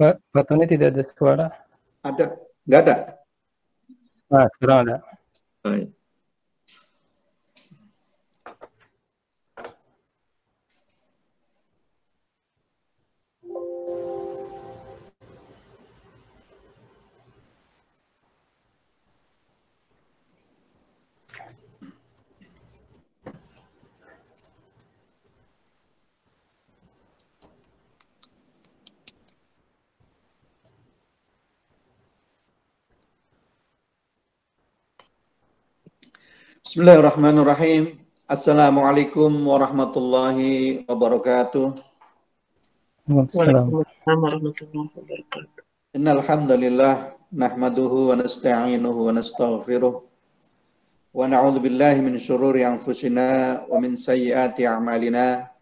Pak Tony tidak ada suara. Ada? Nggak ada? Nah, sekarang ada. Baik. Bismillahirrahmanirrahim. Assalamualaikum warahmatullahi wabarakatuh. Waalaikumsalam warahmatullahi wabarakatuh. Innal hamdalillah nahmaduhu wa nasta'inuhu wa nastaghfiruh wa na'udzu billahi min syururi anfusina wa min sayyiati a'malina.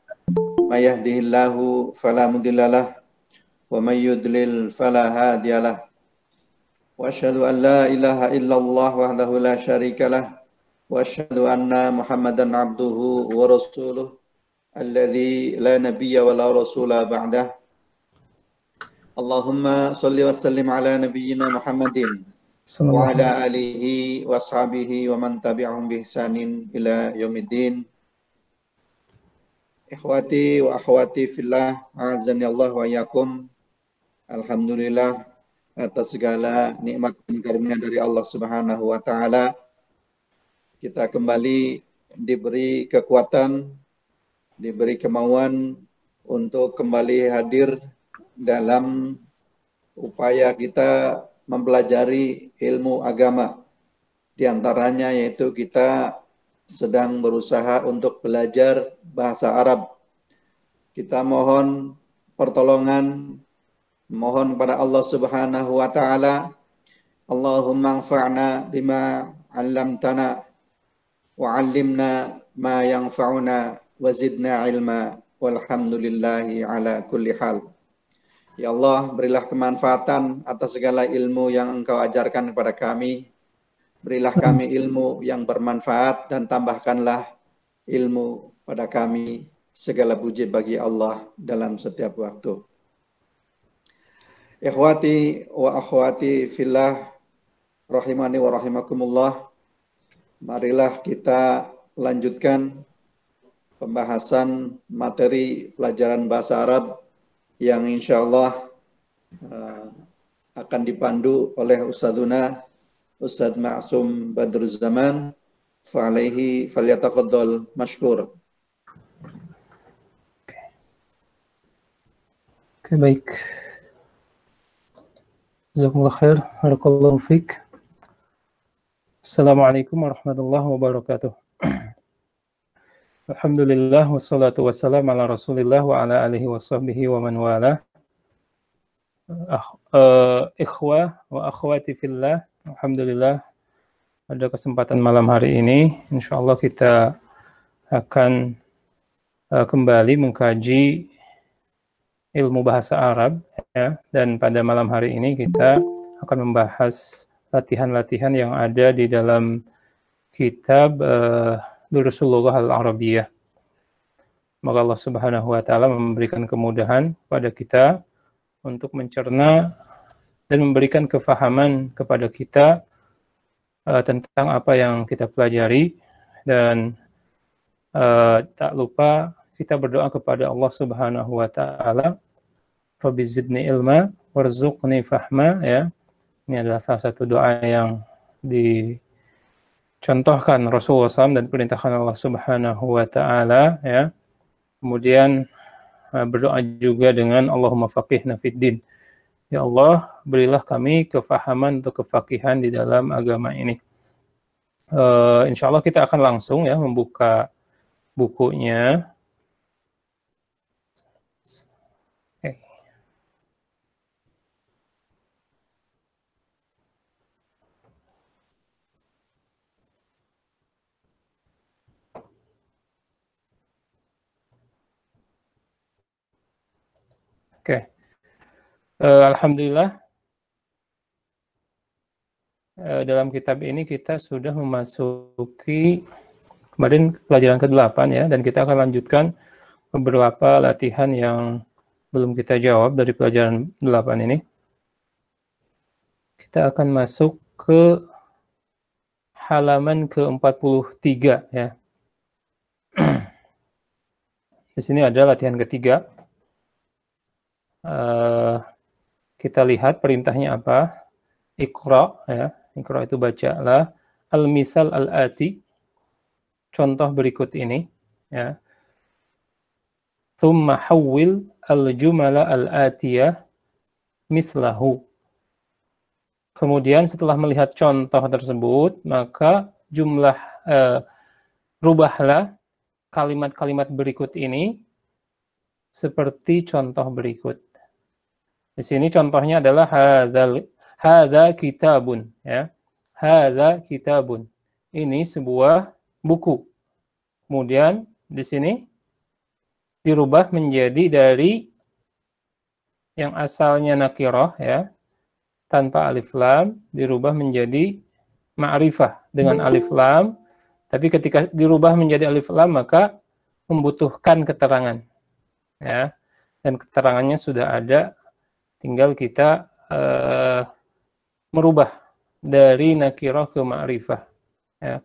May yahdihillahu fala mudhillalah wa may yudlil fala hadiyalah. Wa asyhadu an la ilaha illallah wahdahu la syarikalah wa asyhadu anna Muhammadan abduhu wa rasuluh alladzi la nabiyya wa la rasula ba'dah. Allahumma salli wa sallim ala nabiyyina Muhammadin wa ala alihi wa ashabihi wa man tabi'ahum bi ihsanin ila yaumiddin. Ikhwati wa akhwati fillah, a'azzani Allah wa iyyakum. Alhamdulillah atas segala nikmat dan karunia dari Allah Subhanahu wa taala, kita kembali diberi kekuatan, diberi kemauan untuk kembali hadir dalam upaya kita mempelajari ilmu agama. Di antaranya yaitu kita sedang berusaha untuk belajar bahasa Arab. Kita mohon pertolongan, mohon kepada Allah Subhanahu wa taala, Allahumma anfa'na bima 'allamtana wa 'allimna ma yanfa'una wa zidna ilma walhamdulillahi ala kulli hal. Ya Allah, berilah kemanfaatan atas segala ilmu yang Engkau ajarkan kepada kami. Berilah kami ilmu yang bermanfaat dan tambahkanlah ilmu pada kami. Segala puji bagi Allah dalam setiap waktu. Ikhwati wa akhwati fillah, rahimani wa rahimakumullah. Marilah kita lanjutkan pembahasan materi pelajaran bahasa Arab yang insya Allah akan dipandu oleh Ustadzuna Ustadz Ma'sum Badruzzaman. Fa'alaihi falyatafaddal mashkur. Oke, baik. Jazakumullah khair. Barakallahu fiik. Assalamualaikum warahmatullahi wabarakatuh. Alhamdulillah wassalatu wassalamu ala Rasulillah wa ala alihi washabbihi wa man wala. Ikhwah wa akhwati fillah, alhamdulillah pada kesempatan malam hari ini insyaallah kita akan kembali mengkaji ilmu bahasa Arab ya, dan pada malam hari ini kita akan membahas latihan-latihan yang ada di dalam kitab Durusul Lughah Al-Arabiyyah. Semoga Allah Subhanahu wa taala memberikan kemudahan pada kita untuk mencerna dan memberikan kefahaman kepada kita tentang apa yang kita pelajari, dan tak lupa kita berdoa kepada Allah Subhanahu wa taala, Rabbi zidni ilma warzuqni fahma ya. Ini adalah salah satu doa yang dicontohkan Rasulullah SAW dan perintahkan Allah Subhanahu wa taala ya. Kemudian berdoa juga dengan Allahumma faqihna fid din. Ya Allah, berilah kami kefahaman atau kefakihan di dalam agama ini. Insya Allah kita akan langsung ya membuka bukunya. Oke. Alhamdulillah dalam kitab ini kita sudah memasuki kemarin pelajaran ke-8 ya, dan kita akan lanjutkan beberapa latihan yang belum kita jawab dari pelajaran 8 ini. Kita akan masuk ke halaman ke-43 ya. Di sini ada latihan ketiga. Kita lihat perintahnya apa. Iqra ya. Iqra itu bacalah. Al-misal al-ati. Contoh berikut ini ya. Thumma hawwil al-jumala al-atiyah mislahu. Kemudian setelah melihat contoh tersebut, maka rubahlah kalimat-kalimat berikut ini seperti contoh berikut. Di sini contohnya adalah hadza kitabun ya. Hadza kitabun. Ini sebuah buku. Kemudian di sini dirubah menjadi dari yang asalnya nakirah ya, tanpa alif lam, dirubah menjadi ma'rifah dengan alif lam. Tapi ketika dirubah menjadi alif lam, maka membutuhkan keterangan. Ya. Dan keterangannya sudah ada, tinggal kita merubah dari nakirah ke ma'rifah. Ya.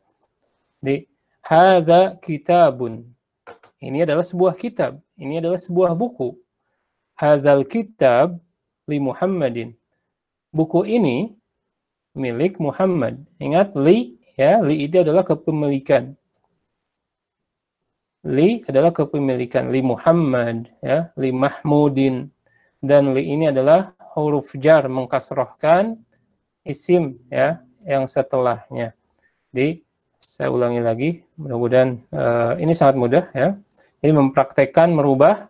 Di hadza kitabun. Ini adalah sebuah kitab. Ini adalah sebuah buku. Hadzal kitab li Muhammadin. Buku ini milik Muhammad. Ingat li ya, li itu adalah kepemilikan. Li adalah kepemilikan, li Muhammad ya, li Mahmudin, dan li ini adalah huruf jar mengkasrohkan isim ya yang setelahnya. Saya ulangi lagi, mudah-mudahan ini sangat mudah ya. Ini mempraktekkan merubah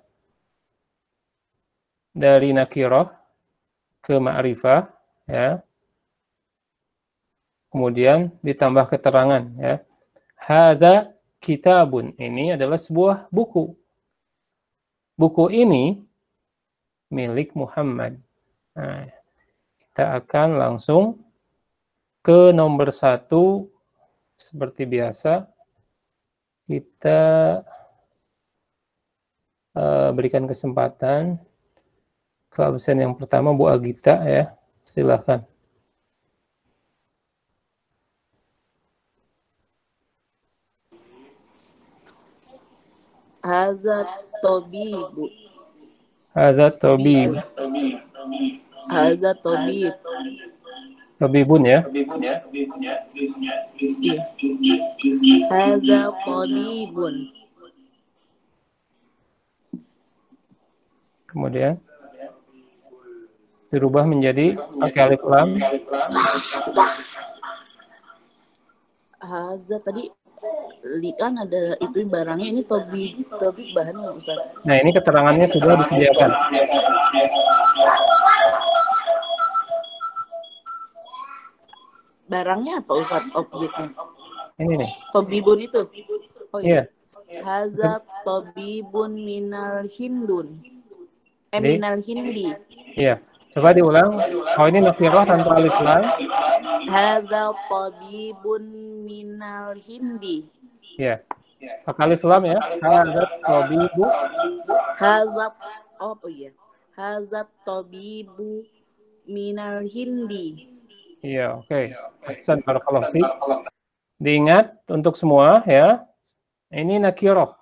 dari nakirah ke ma'rifah ya. Kemudian ditambah keterangan ya. Hadza kitabun, ini adalah sebuah buku. Buku ini milik Muhammad. Nah, kita akan langsung ke nomor 1 seperti biasa. Kita berikan kesempatan ke absen yang pertama, Bu Agita ya. Silakan. Hadza tabibu. Hadza tabib. Hadza tabib. Tabibun ya. Iya. Hadza tabibun. Kemudian dirubah menjadi pakai alif lam. Hadza tadi li kan ada itu barangnya, ini tabib bahannya Ustaz. Nah, ini keterangannya sudah disediakan. Barangnya apa Ustaz, objeknya? Ini nih. Tabibun itu. Oh Iya. Hadza tabibun minal hindun. Jadi, Minal hindi. iya. Coba diulang. Oh, ini nakirah tanpa alif lam. Hadza tabibun minal hindi. Iya. Pakai alif lam ya. Hadza tabibu. Hadza Hadza tabibu minal hindi. Iya, oke. Ahsan, barakallahu fiik. Diingat untuk semua ya. Ini nakirah.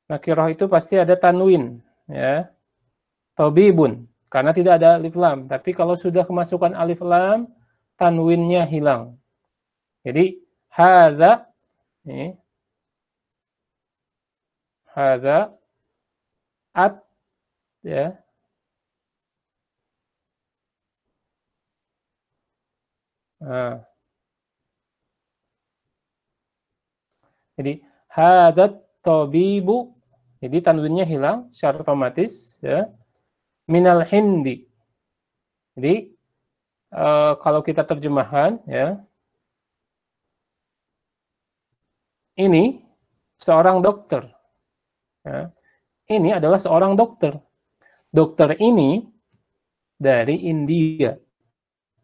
Nakirah itu pasti ada tanwin ya. Tabibun, karena tidak ada alif lam. Tapi kalau sudah kemasukan alif lam, tanwinnya hilang. Jadi hadza ini hadza at ya. Nah. Jadi hadza tabibu, jadi tanwinnya hilang secara otomatis ya. Minal hindi. Jadi kalau kita terjemahkan ya, ini seorang dokter ya. Ini adalah seorang dokter. Dokter ini dari India.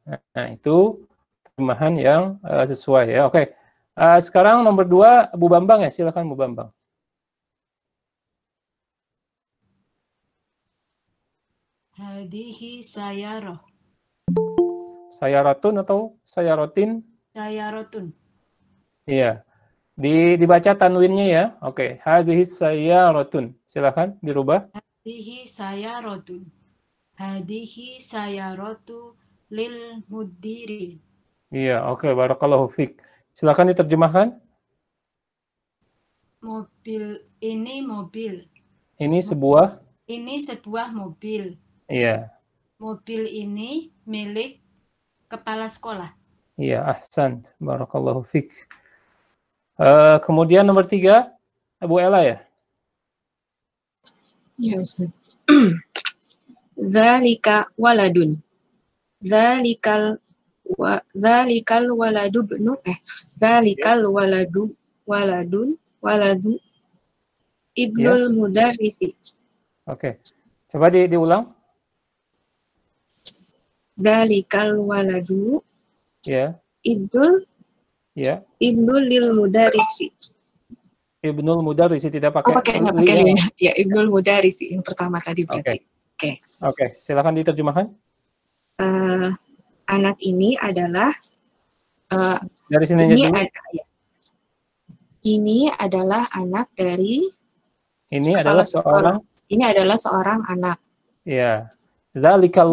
Nah, itu terjemahan yang sesuai ya. Oke. Sekarang nomor 2 Bu Bambang ya, silakan Bu Bambang. Hadihi sayaroh. Sayaratun atau sayarotin? Sayarotun. Iya. Dibaca tanwinnya ya. Oke. Hadhihi sayaratun. Silakan dirubah. Hadihi sayarotun. Hadihi sayarotu lil mudiri. Iya, oke. Barakallahu fiik. Silakan diterjemahkan. Mobil ini mobil. Ini sebuah. Ini sebuah mobil. Iya. Mobil ini milik kepala sekolah. Iya, ahsan. Barakallahu fiik. Kemudian nomor 3, Abu Ella ya. Ya, Ustaz. Dzalika waladun. Dzalikal waladu ibnu dzalikal waladu ibnul mudarrisi. Oke. Coba diulang. Dzalikal waladu Ya. ibnul lil mudarrisi. Ibnul Mudarrisi tidak pakai. Nggak pakai li ya. Ya, Ibnul Mudarrisi yang pertama tadi berarti. Oke. Silakan diterjemahkan. Anak ini adalah dari sini ini dulu. Ini adalah anak dari. Ini adalah seorang. Ini adalah seorang anak. Ya. Dzalika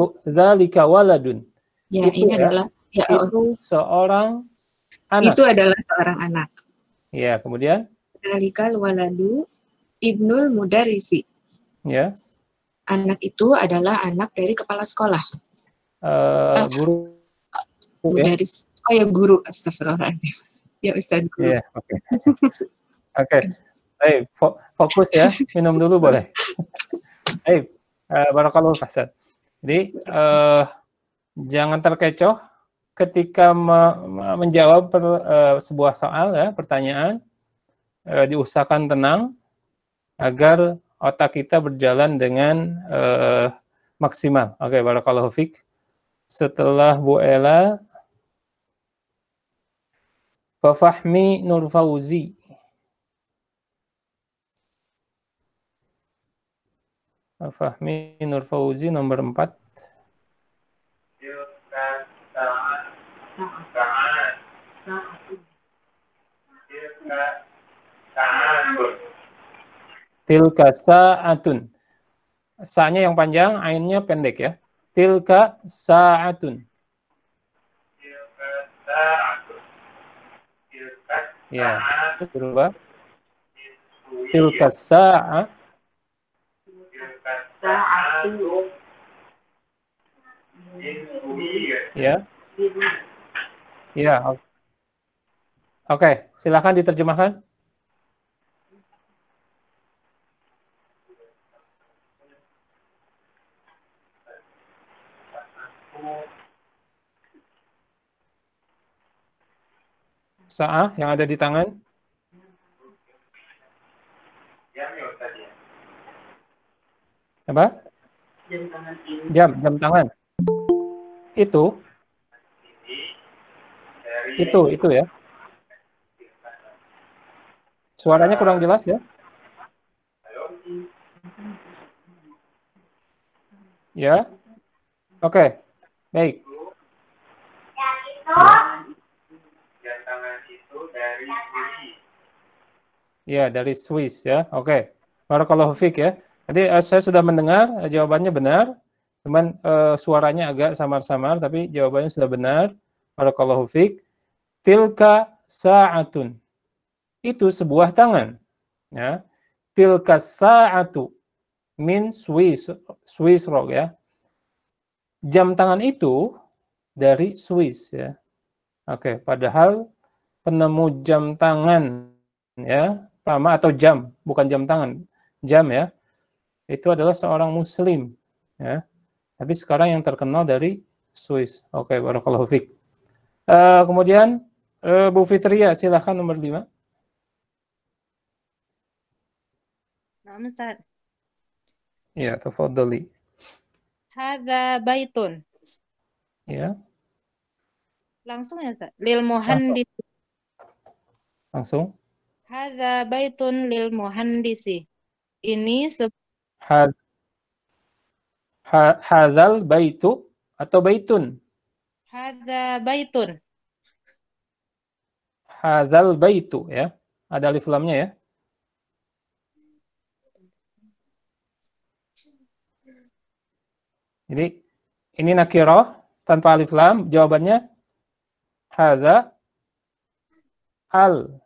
waladun. Ya, itu ini adalah itu seorang anak. Itu adalah seorang anak. Ya, kemudian Dzalikal waladu ibnul mudarrisi. Ya. Anak itu adalah anak dari kepala sekolah. Guru. Mudarris. Oh ya, guru. Astagfirullahaladzim. Ya, Ustaz, guru. Iya, oke. Oke. Baik, fokus ya. Minum dulu boleh. Baik, barakallahu Ustaz. Jadi jangan terkecoh ketika menjawab sebuah soal ya, pertanyaan. Diusahakan tenang agar otak kita berjalan dengan maksimal. Oke, barakallahu fiik. Setelah Bu Ella, Fahmi Nur Fauzi. Fahmi Nur Fauzi nomor 4. Tilka sa'atun. Sa-nya yang panjang, ainnya pendek ya. Tilka sa'atun. Ya, berubah. Tilka sa'a. Ya. Ya. Oke, silakan diterjemahkan. Sa'a yang ada di tangan. Apa? Jam tangan. Itu ya. Suaranya kurang jelas ya. Ya. Oke. Baik. Ya, dari Swiss ya. Oke. Barakallahu fiik ya. Jadi saya sudah mendengar jawabannya benar. Cuman suaranya agak samar-samar tapi jawabannya sudah benar. Barakallahu fiik. Tilka sa'atun. Itu sebuah tangan. Ya. Tilka sa'atu min Swiss rock ya. Jam tangan itu dari Swiss ya. Oke, padahal penemu jam tangan ya, pertama atau jam, bukan jam tangan, jam ya. Itu adalah seorang muslim ya. Tapi sekarang yang terkenal dari Swiss. Oke, barakallahu fiik. Kemudian Bu Fitria, silakan nomor 5. Nah, Ustaz. Ya, tafadhali. Hadza baitun. Ya. Langsung ya, Ustaz. Lil muhandisi. Langsung. Hadza baitun lil muhandisi. Ini Hadzal baitu atau baitun? Hadza baitun. Hadzal baitu ya. Ada alif lamnya ya. Jadi ini nakirah tanpa alif lam, jawabannya hadza al.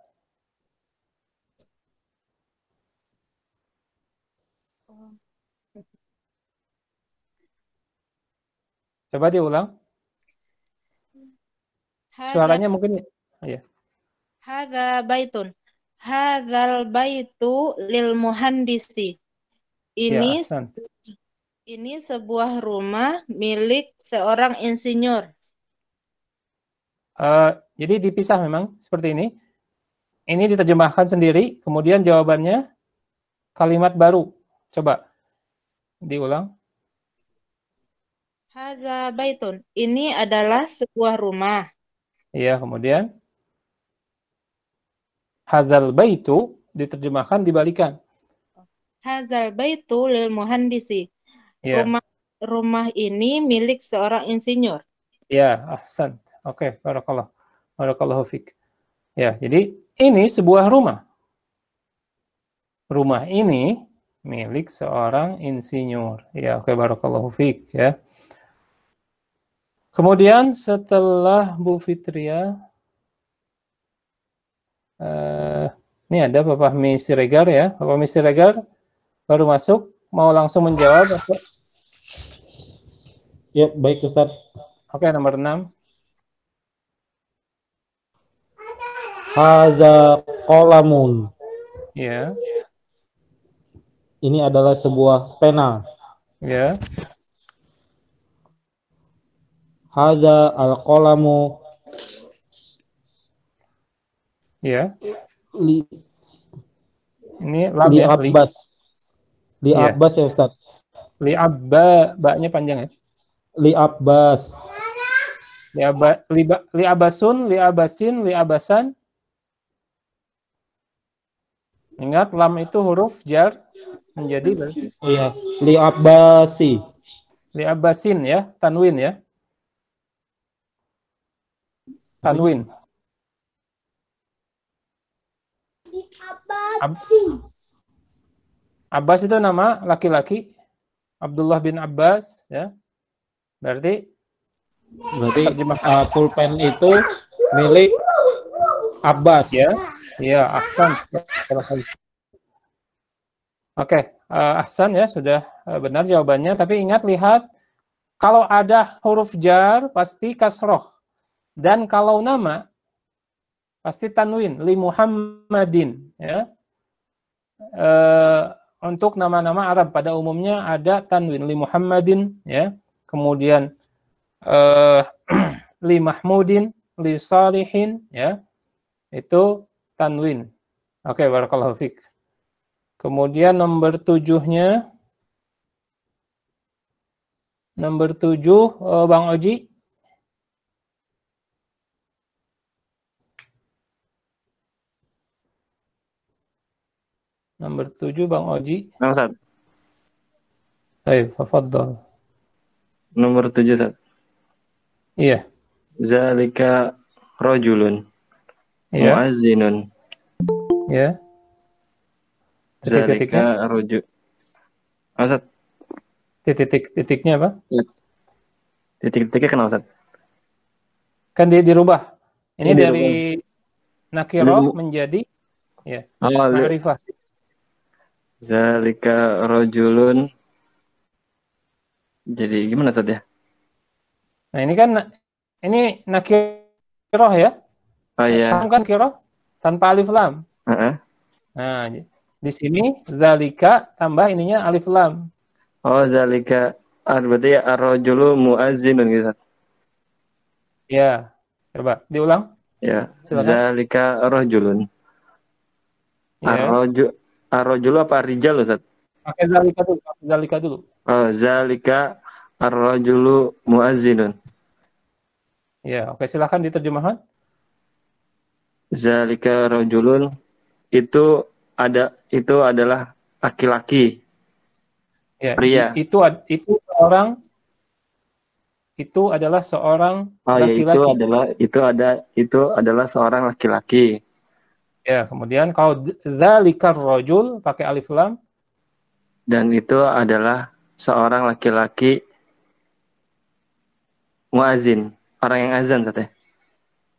Coba diulang. Suaranya mungkin ya. Hadza baitun. Hadzal baitu lil muhandisi. Ya, Ini ahsan. ini sebuah rumah milik seorang insinyur. Jadi dipisah memang seperti ini. Ini diterjemahkan sendiri, kemudian jawabannya kalimat baru. Coba diulang. Hadza baitun. Ini adalah sebuah rumah. Iya, kemudian hadzal baitu diterjemahkan dibalikan. Hadzal baitu lil muhandisi. Iya. Rumah ini milik seorang insinyur. Ya, ahsan. Oke, barakallahu fik. Ya, jadi ini sebuah rumah. Rumah ini milik seorang insinyur. Ya, oke, barakallahu fik ya. Kemudian setelah Bu Fitria, ini ada Bapak Mi Siregar ya. Bapak Mi Siregar baru masuk, mau langsung menjawab? Ya, baik Ustaz. Oke, nomor 6. Hadza qalamun. Ya. Ini adalah sebuah pena. Ya. Hadza al-qalamu. Ya. Ini lam li ya. Abbas. Li Ya. Abbas ya Ustaz. Li abba, ba-nya panjang ya. Li Abbas. Li abasun, li abasin, li abasan. Ingat lam itu huruf jar menjadi Iya, li Abbasi. li abasin ya, tanwin ya. Tanwin. Abbas itu nama laki-laki. Abdullah bin Abbas ya. Berarti pulpen itu milik Abbas. ya. Iya, ahsan. Oke, ahsan ya, sudah benar jawabannya. Tapi ingat, lihat, kalau ada huruf jar pasti kasroh. Dan kalau nama pasti tanwin, li Muhammadin ya. Untuk nama-nama Arab pada umumnya ada tanwin, li Muhammadin ya. Kemudian li Mahmudin, li Salihin ya. Itu tanwin. Oke, barakallahu fiik. Kemudian nomor 7-nya. Nomor 7, Bang Oji. Nomor 7, Bang Oji. Ustaz. Baik, tafadhal. Nomor 7, Ustaz. Iya. Zalika rajulun. Iya. Muazzinun. Ya. Titik-titiknya. Zalika rajul. Ustaz. Titik-titiknya apa? Titik-titiknya kenapa, Ustaz? Kan dirubah. Ini Ini dari nakirah Ini- menjadi ya, Oh, ma'rifah. Zalika rajulun. Jadi gimana, Ustaz ya? Nah, ini kan ini nakirah ya. Oh iya. Paham kan nakirah tanpa alif lam. Heeh. Nah, di sini zalika tambah ininya alif lam. Oh, zalika berarti ya ar-rajulu muazzinun gitu, Ustaz. Ya. Coba diulang. Ya. Silakan. Zalika rajulun. Ya. Ar-rajulu apa ar-rijal, Ustaz? Pakai zalika dulu, pakai zalika dulu. Oh, zalika ar-rajulu muazzinun. Ya, oke, silakan diterjemahkan. Zalika rajulun itu adalah laki-laki. Ya, Pria. itu adalah seorang Oh ya, laki-laki. itu adalah seorang laki-laki. Ya, kemudian kalau dzalikar rajul pakai alif lam. Dan itu adalah seorang laki-laki muazin, orang yang azan katanya.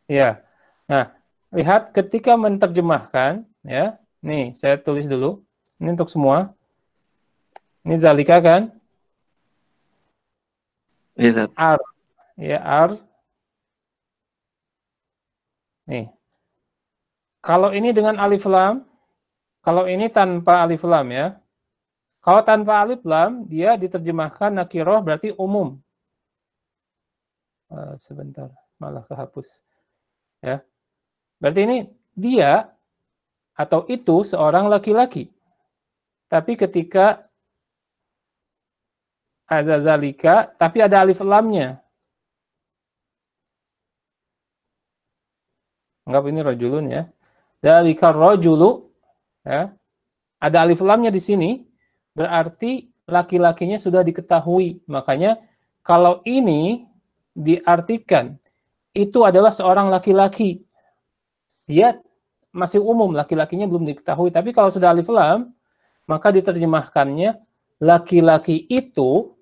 Ya. Nah, lihat ketika menerjemahkan, ya. Nih, saya tulis dulu. Ini untuk semua. Ini zalika kan? Iya, Ar. Ya, ar. Nih. Kalau ini dengan alif lam, kalau ini tanpa alif lam ya. Kalau tanpa alif lam, dia diterjemahkan nakiroh berarti umum. Sebentar, malah kehapus. Ya. Berarti ini dia atau itu seorang laki-laki. Tapi ketika ada zalika, tapi ada alif lamnya. Anggap ini rajulun ya. Zalika rajulu, ya. Ada alif lamnya di sini, berarti laki-lakinya sudah diketahui. Makanya kalau ini diartikan itu adalah seorang laki-laki, dia masih umum, laki-lakinya belum diketahui. Tapi kalau sudah alif lam, maka diterjemahkannya laki-laki itu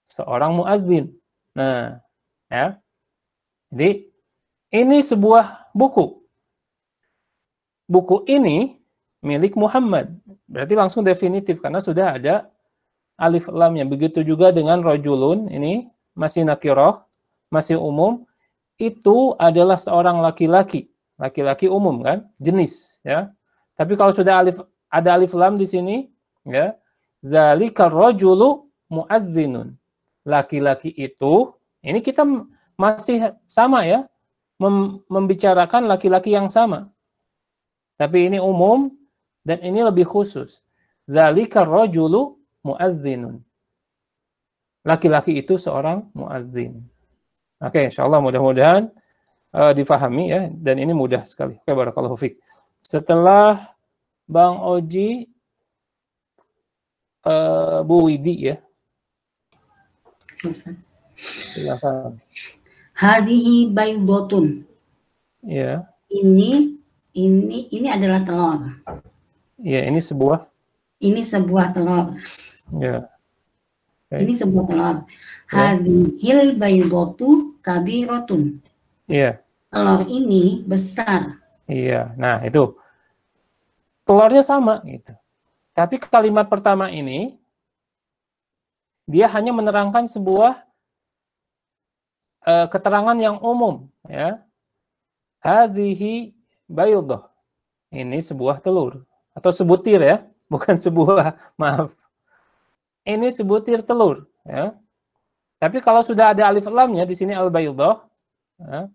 seorang muadzin. Nah, ya. Jadi ini sebuah buku. Buku ini milik Muhammad. Berarti langsung definitif karena sudah ada alif lamnya. Begitu juga dengan rajulun, ini masih nakiroh, masih umum. Itu adalah seorang laki-laki. Laki-laki umum kan, jenis ya. Tapi kalau sudah ada alif lam di sini, ya, zalika rajulu muadzinun. Laki-laki itu, ini kita masih sama ya, membicarakan laki-laki yang sama. Tapi ini umum dan ini lebih khusus. Zalika rajulu muadzinun. Laki-laki itu seorang muadzin. Oke, insyaallah mudah-mudahan difahami ya, dan ini mudah sekali. Oke, barakallahu fiik. Setelah Bang Oji, Bu Widi ya. Silakan. Hadihi baydotun. Ya. Ini adalah telur. Ya, ini sebuah. Ini sebuah telur. Ya. Okay. Ini sebuah telur. Hadhil baydotu kabirotun. Iya. Telur ini besar. Iya. Nah, itu. Telurnya sama gitu. Tapi kalimat pertama ini dia hanya menerangkan sebuah keterangan yang umum ya. Hadhihi baydoh. Ini sebuah telur atau sebutir ya, bukan sebuah, maaf. Ini sebutir telur ya. Tapi kalau sudah ada alif lamnya di sini al-baydoh, ya,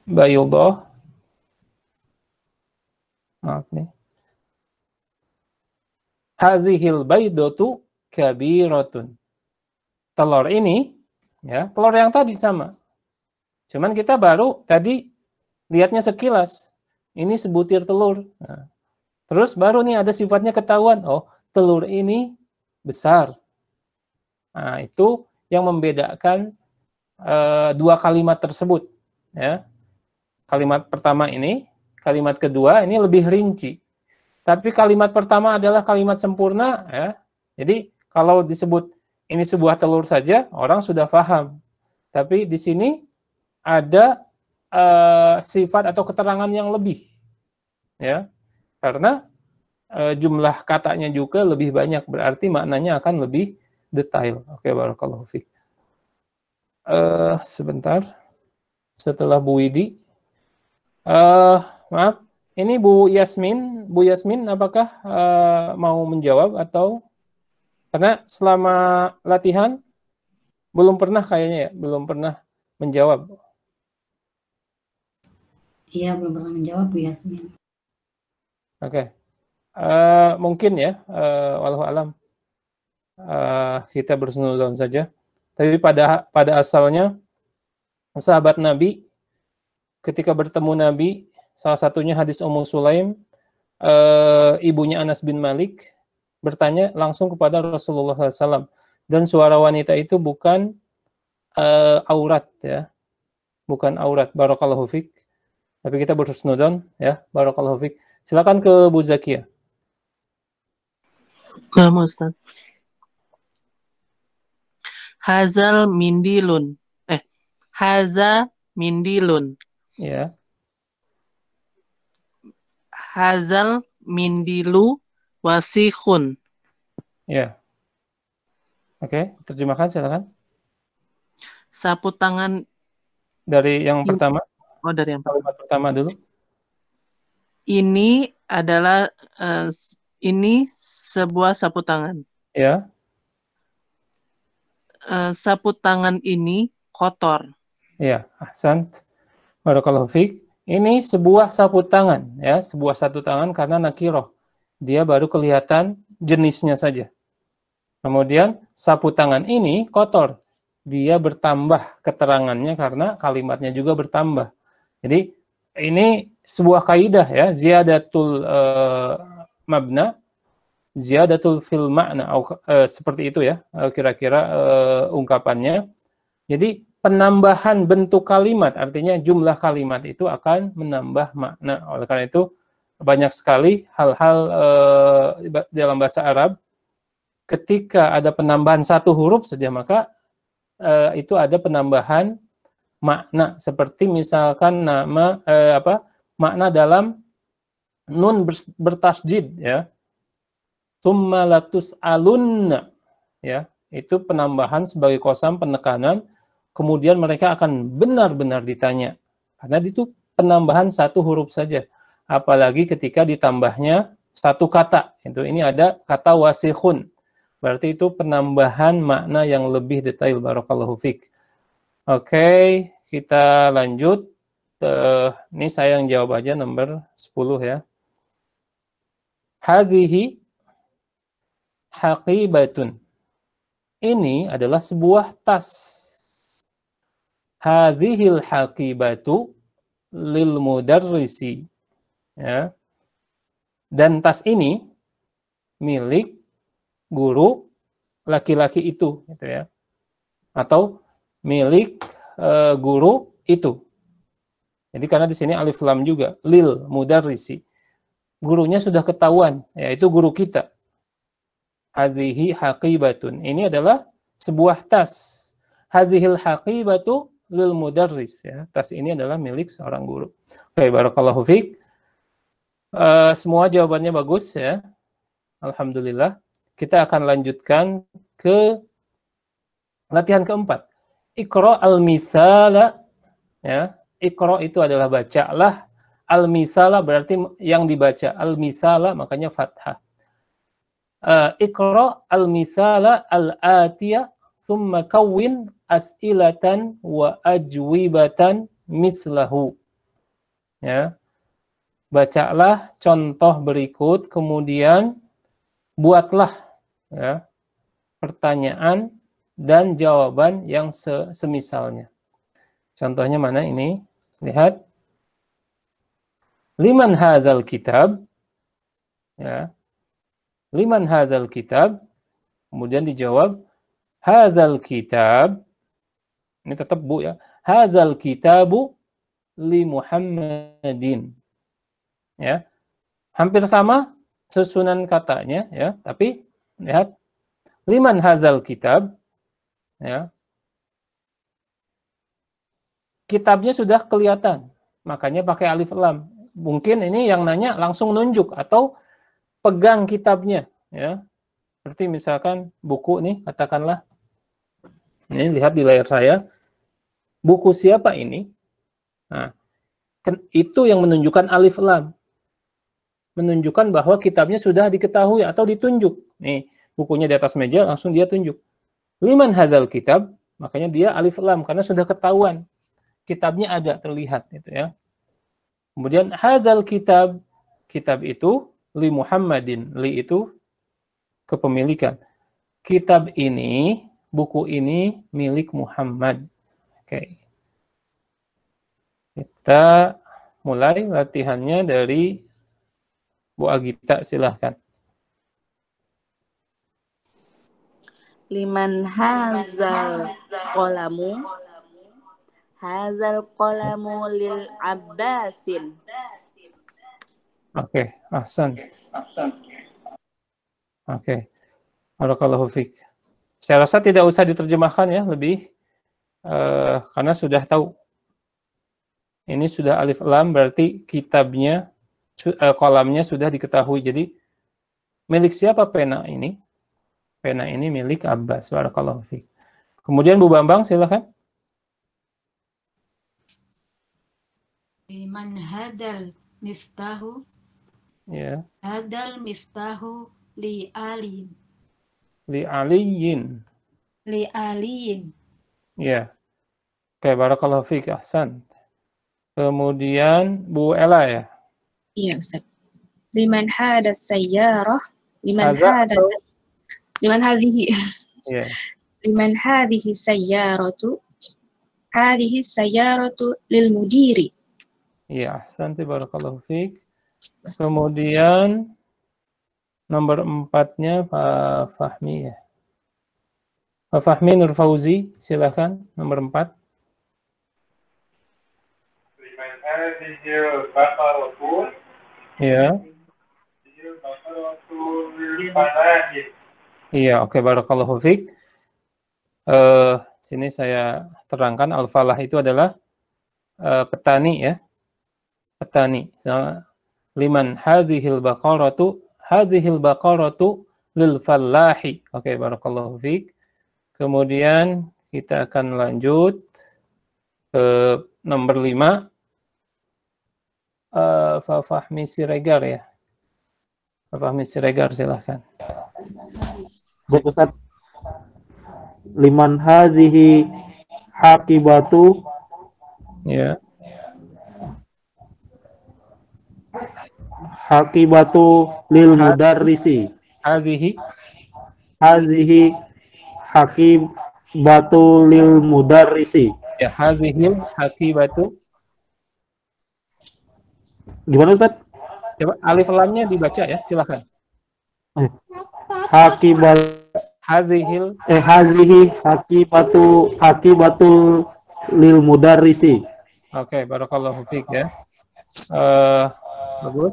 al-baydoh, maaf nih, hadhil baydotu kabiratun. Telur ini, ya, telur yang tadi sama. Cuman kita baru tadi lihatnya sekilas. Ini sebutir telur. Nah, terus baru nih ada sifatnya ketahuan. Oh, telur ini besar. Nah, itu yang membedakan dua kalimat tersebut. Ya. Kalimat pertama ini, kalimat kedua ini lebih rinci. Tapi kalimat pertama adalah kalimat sempurna. Ya. Jadi kalau disebut ini sebuah telur saja, orang sudah paham. Tapi di sini ada sifat atau keterangan yang lebih. Ya. Karena jumlah katanya juga lebih banyak, berarti maknanya akan lebih detail. Oke, barakallahu fiik. Sebentar. Setelah Bu Widi. Maaf, ini Bu Yasmin. Bu Yasmin, apakah mau menjawab atau karena selama latihan belum pernah kayaknya ya, belum pernah menjawab. Iya, belum pernah menjawab Bu Yasmin. Oke. Mungkin ya, wallahu alam. Kita bersenudon saja. Tapi pada asalnya sahabat Nabi ketika bertemu Nabi, salah satunya hadis Ummu Sulaim, ibunya Anas bin Malik, bertanya langsung kepada Rasulullah SAW. Dan suara wanita itu bukan aurat ya, bukan aurat. Barakallahu fiik. Tapi kita berhusnudon ya, barakallahu fiik. Silakan ke Bu Zakia. Nah, Ustaz. Hazal mindilun. Haza mindilun. Ya. Hazal mindilu wasihun. Ya. Oke, terjemahkan silakan. Sapu tangan dari yang pertama. Oh, dari yang pertama dulu. Ini adalah ini sebuah sapu tangan. Ya. Sapu tangan ini kotor. Ya, ahsan. Barakallahu fiik. Ini sebuah sapu tangan ya, sebuah sapu tangan karena nakiroh. Dia baru kelihatan jenisnya saja. Kemudian sapu tangan ini kotor. Dia bertambah keterangannya karena kalimatnya juga bertambah. Jadi ini sebuah kaidah ya, ziyadatul mabna, ziyadatul fil ma'na, seperti itu ya, kira-kira ungkapannya. Jadi penambahan bentuk kalimat, artinya jumlah kalimat itu akan menambah makna. Oleh karena itu banyak sekali hal-hal dalam bahasa Arab, ketika ada penambahan satu huruf saja, maka itu ada penambahan makna. Seperti misalkan nama makna dalam nun bertasjid ya. Tsumma latus'alunna ya, itu penambahan sebagai qasam, penekanan, kemudian mereka akan benar-benar ditanya. Karena itu penambahan satu huruf saja. Apalagi ketika ditambahnya satu kata. Itu ini ada kata wasihun. Berarti itu penambahan makna yang lebih detail. Barakallahu fiik. Oke, kita lanjut. Ini saya yang jawab aja nomor 10 ya. Hadhihi haqibatun. Ini adalah sebuah tas. Hadhil haqibatu lil mudarrisi. Ya. Dan tas ini milik guru laki-laki itu, gitu ya. Atau milik guru itu. Jadi karena di sini alif lam juga, lil mudarrisi. Gurunya sudah ketahuan, yaitu guru kita. Hadhihi haqibatun. Ini adalah sebuah tas. Hadhil haqibatu lil mudarris ya. Tas ini adalah milik seorang guru. Oke, barakallahu fiik. Semua jawabannya bagus ya. Alhamdulillah. Kita akan lanjutkan ke latihan keempat. Iqra al-misala ya. Iqra itu adalah bacalah. Al-misala berarti yang dibaca. Al-misala makanya fathah. Iqra al-misala al-atiyah thumma kawwin as'ilatan wa ajwibatan mislahu. Ya. Bacalah contoh berikut, kemudian buatlah ya, pertanyaan dan jawaban yang semisalnya. Contohnya mana ini? Lihat. Liman hadzal kitab? Ya. Liman hadzal kitab? Kemudian dijawab hadzal kitab. Ini tetap Bu ya. Hadzal kitabu li Muhammadin. Ya. Hampir sama susunan katanya ya, tapi lihat liman hadzal kitab ya. Kitabnya sudah kelihatan, makanya pakai alif lam. Mungkin ini yang nanya langsung nunjuk atau pegang kitabnya ya. Seperti misalkan buku nih, katakanlah ini lihat di layar saya. Buku siapa ini? Nah, itu yang menunjukkan alif lam. Menunjukkan bahwa kitabnya sudah diketahui atau ditunjuk. Nih, bukunya di atas meja, langsung dia tunjuk. Liman hadzal kitab, makanya dia alif lam, karena sudah ketahuan. Kitabnya ada, terlihat. Gitu ya. Kemudian, hadzal kitab, kitab itu, li Muhammadin, li itu kepemilikan. Kitab ini, buku ini, milik Muhammad. Oke. Kita mulai latihannya dari Bu Agita, silahkan. Liman hazal qalamu. Hazal qalamu lil Abbasin. Oke, ahsan. Oke. Barakallahu fiik. Saya rasa tidak usah diterjemahkan ya lebih karena sudah tahu. Ini sudah alif lam berarti kitabnya kolamnya sudah diketahui. Jadi milik siapa pena ini? Pena ini milik Abbas. Barakallahu fiik. Kemudian Bu Bambang silakan. Liman hadal miftahu. Ya. Hadal miftahu li alin. Li aliyin. Li aliyin. Ya. Oke, barakallahu fiik. Ahsan. Kemudian Bu Ella ya. Iya, Ustaz. Liman hada sayyarah, liman hadhihi. Iya. Liman hadhihi sayyaratu. Hadhihi sayyaratu lil mudiri. Iya, ahsan, barakallahu fiik. Kemudian nomor 4-nya Pak Fahmi ya. Pak Fahmi Nur Fauzi, silakan nomor 4. Ya. Iya, oke, barakallahu fiik. Sini saya terangkan al-falah itu adalah petani ya. Petani. Liman hadhil baqaratu lil fallahi. Oke, barakallahu fiik. Kemudian kita akan lanjut ke nomor 5. Fahmi Siregar ya. Fahmi Siregar silahkan. Baik Ustaz. Liman hadhihi haqibatu. Ya. Haqibatu lil mudarrisi. Hadhihi haqibatu lil mudarrisi. Ya, hadhil haqibatu. Gimana Ustaz? Coba alif lamnya dibaca ya, silakan. Hazihi haqibatul lil mudarrisi. Oke, barakallahu fiik ya. Bagus.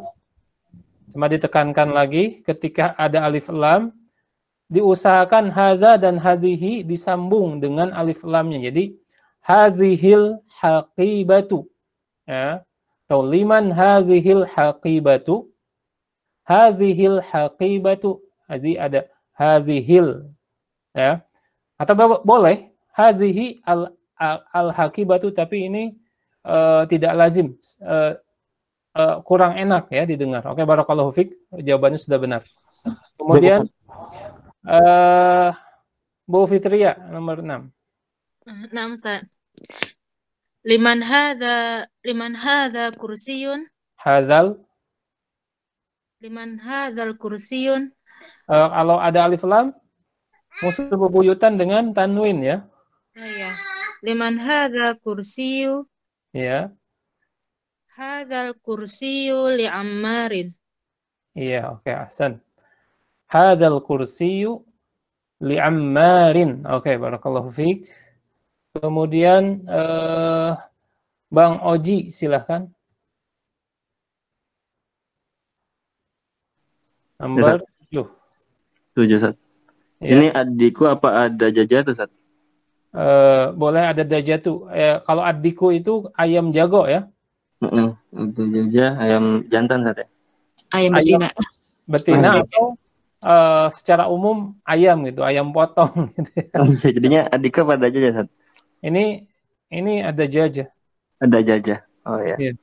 Cuma ditekankan lagi ketika ada alif lam diusahakan hadza dan hadhihi disambung dengan alif lamnya. Jadi hadhil haqibatu ya. Atau liman hadhil haqibatu. Hadhil haqibatu. Jadi ada hadhil ya. Atau boleh hadhihi al haqibatu, tapi ini tidak lazim. Kurang enak ya didengar. Oke, barakallahu fiik. Jawabannya sudah benar. Kemudian Bu Fitria nomor 6. Nah, Ustaz. Liman hadza kursiyun. Liman hadzal kursiyun. Kalau ada alif lam musuh bebuyutan dengan tanwin ya. Oh ya. Liman hadza kursiyu. Ya. Hadzal kursiyu li Ammarin. Iya, oke, ahsan. Hadzal kursiyu li Ammarin. Oke, barakallahu fiik. Kemudian Bang Oji silahkan. Nomor 7. 7, Ustaz. Ya. Ini adikku apa ada jajatu, Ustaz? Boleh ada dajatu. Kalau addiku itu ayam jago ya. Ada jajah ayam jantan, Ustaz ya. Ayam betina. Betina atau secara umum ayam gitu, ayam potong gitu. Jadinya adikku apa ada jajah, Ustaz? Ini ada jajah. Ada jajah. Oh ya. Yeah.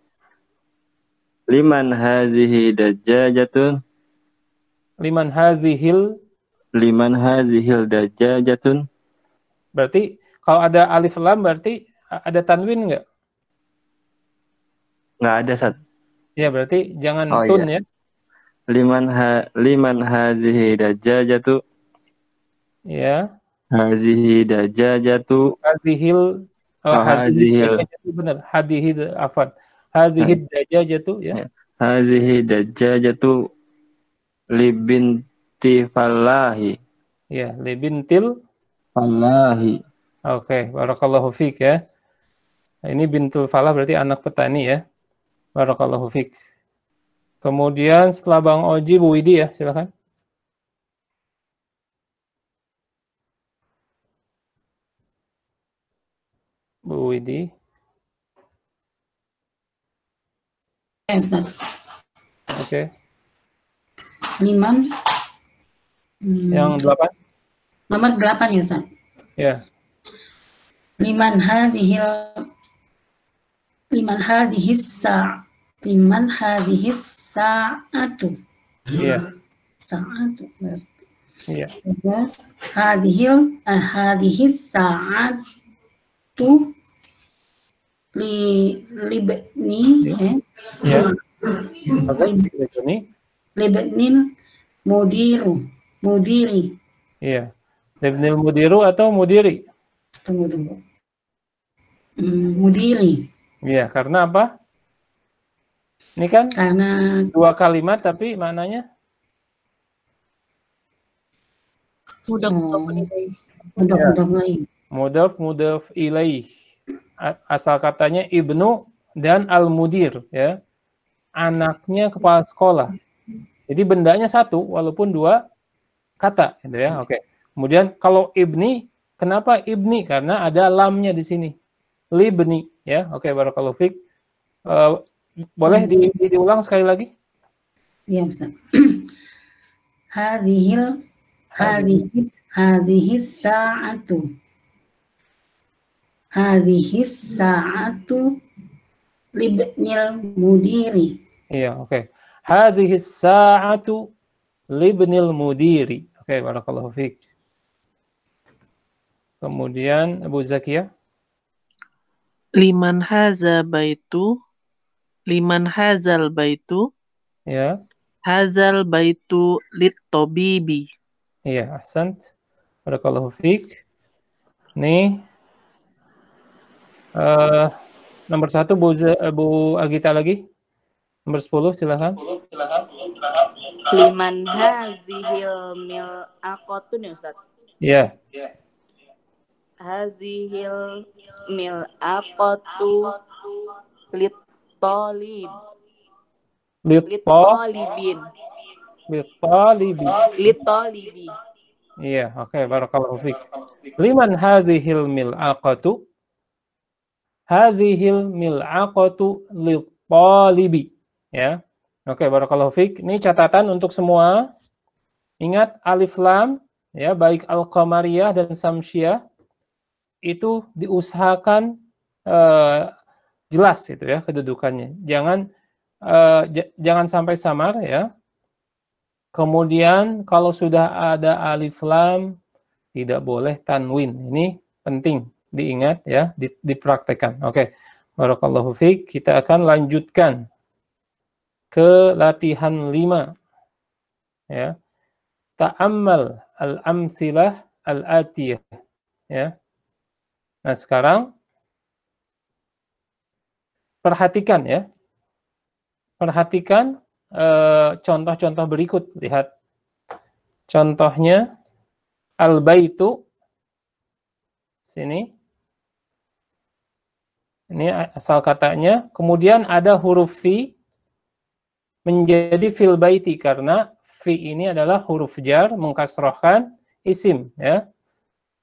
Liman hazihi dajajatun. Liman hazihil dajajatun. Berarti kalau ada alif lam berarti ada tanwin enggak? Enggak ada, Sat. Ya, berarti jangan tun ya. Liman hazihi dajajatu. Ya. Hazihi dajajatu. Hazihil benar. Hadhihi afan. Hadhihi dajajatu ya. Hazihi dajajatu libinti fallahi. Ya, libintil Falahi. Oke, barakallahu fiik ya. Ini bintul falah berarti anak petani ya. Barakallahu fiik. Kemudian setelah Bang Oji, Bu Widi ya, silakan. Bu Widi. Ya, Ustaz. Oke. Liman. Yang 8? Nomor 8 ya, Ustaz. Ya. Liman hadhis sa'atu. Iya. Sa'atu. Iya. Terus hadhis sa'atu libni Ya. Oke, ini. Libnil mudiri. Iya. Libnil mudiru atau mudiri? Tunggu. Mudiri. Iya, karena apa? Ini kan Karena dua kalimat tapi maknanya mudhaf ilaih. Asal katanya ibnu dan al-mudir ya. Anaknya kepala sekolah. Jadi bendanya satu walaupun dua kata gitu ya. Oke. Kemudian kalau ibni, kenapa ibni? Karena ada lamnya di sini. Libni ya. Oke, barakallahu fiik. Boleh diulang sekali lagi? Ya, Ustaz. Hadhis sa'atu libnil mudiri. Iya, oke. Hadhis sa'atu libnil mudiri. Oke, barakallahu fiik. Kemudian Abu Zakia. Liman hazal baitu. Ya. Hazal baitu lit tabibi. Iya, ahsant. Barakallahu fiik. Nih. Nomor 1 Bu Agita lagi. Nomor 10 silakan. Liman hazihil mil'aqatun ya Ustaz. Iya. Hazihil mil'aqatu lit-talibin. Lit-talibi. Iya, oke, barakallahu fiik. Liman hadhil mil'aqatu? Hadhil mil'aqatu lit-talibi. Ya. Oke, barakallahu fiik. Ini catatan untuk semua. Ingat alif lam ya, baik al-qamariyah dan samsiyah itu diusahakan jelas itu ya kedudukannya. Jangan sampai samar ya. Kemudian kalau sudah ada alif lam tidak boleh tanwin. Ini penting diingat ya, dipraktekkan. Oke. Barakallahu fiik. Kita akan lanjutkan ke latihan 5. Ya. Ta'ammal al-amtsilah al-atiyah. Ya. Nah, sekarang perhatikan ya. Perhatikan contoh-contoh berikut. Lihat. Contohnya al-baitu sini. Ini asal katanya. Kemudian ada huruf fi menjadi fil baiti karena fi ini adalah huruf jar mengkasrohkan isim ya.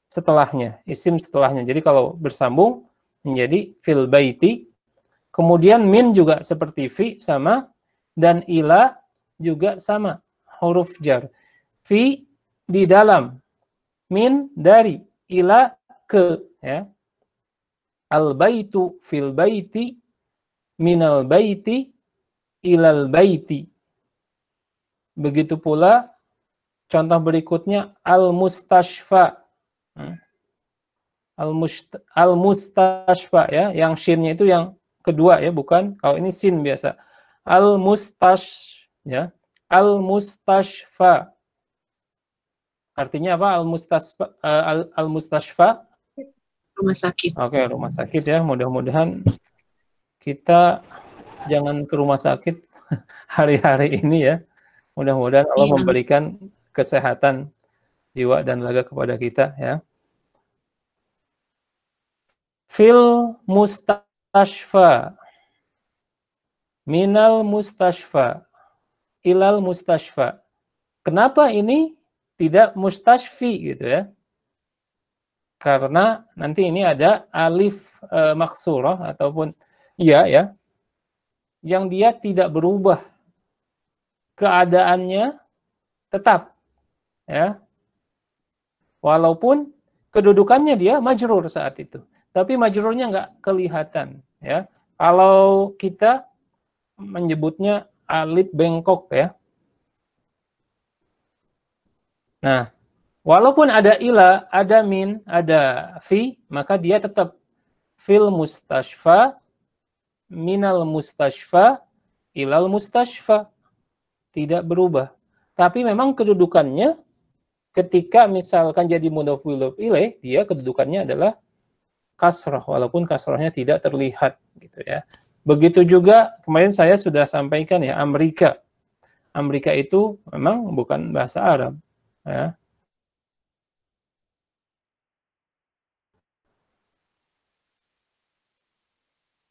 Setelahnya, isim setelahnya. Jadi kalau bersambung menjadi fil baiti. Kemudian min juga seperti fi sama dan ila juga sama huruf jar. Fi di dalam, min dari, ila ke ya. Al baitu fil baiti, minal baiti ilal baiti. Begitu pula contoh berikutnya al mustashfa. Al-mustashfa ya, yang shinnya itu yang kedua ya, bukan kalau ini sin biasa. Ya. Al-mustashfa. Artinya apa? Al-mustashfa? Rumah sakit. Oke, rumah sakit ya. Mudah-mudahan kita jangan ke rumah sakit hari-hari ini ya. Mudah-mudahan Allah memberikan kesehatan jiwa dan raga kepada kita ya. Fil mustashfa. Minal mustashfa. Ilal mustashfa. Kenapa ini tidak mustashfi gitu ya? Karena nanti ini ada alif maksurah ataupun ya, yang dia tidak berubah, keadaannya tetap, ya, walaupun kedudukannya dia majrur saat itu, tapi majrurnya nggak kelihatan, ya. Kalau kita menyebutnya alif bengkok, ya. Nah, walaupun ada ila, ada min, ada fi, maka dia tetap fil mustashfa, minal mustashfa, ilal mustashfa. Tidak berubah. Tapi memang kedudukannya ketika misalkan jadi mudhof ilaih, dia kedudukannya adalah kasrah, walaupun kasrahnya tidak terlihat gitu ya. Begitu juga kemarin saya sudah sampaikan ya, Amerika. Amerika itu memang bukan bahasa Arab, ya.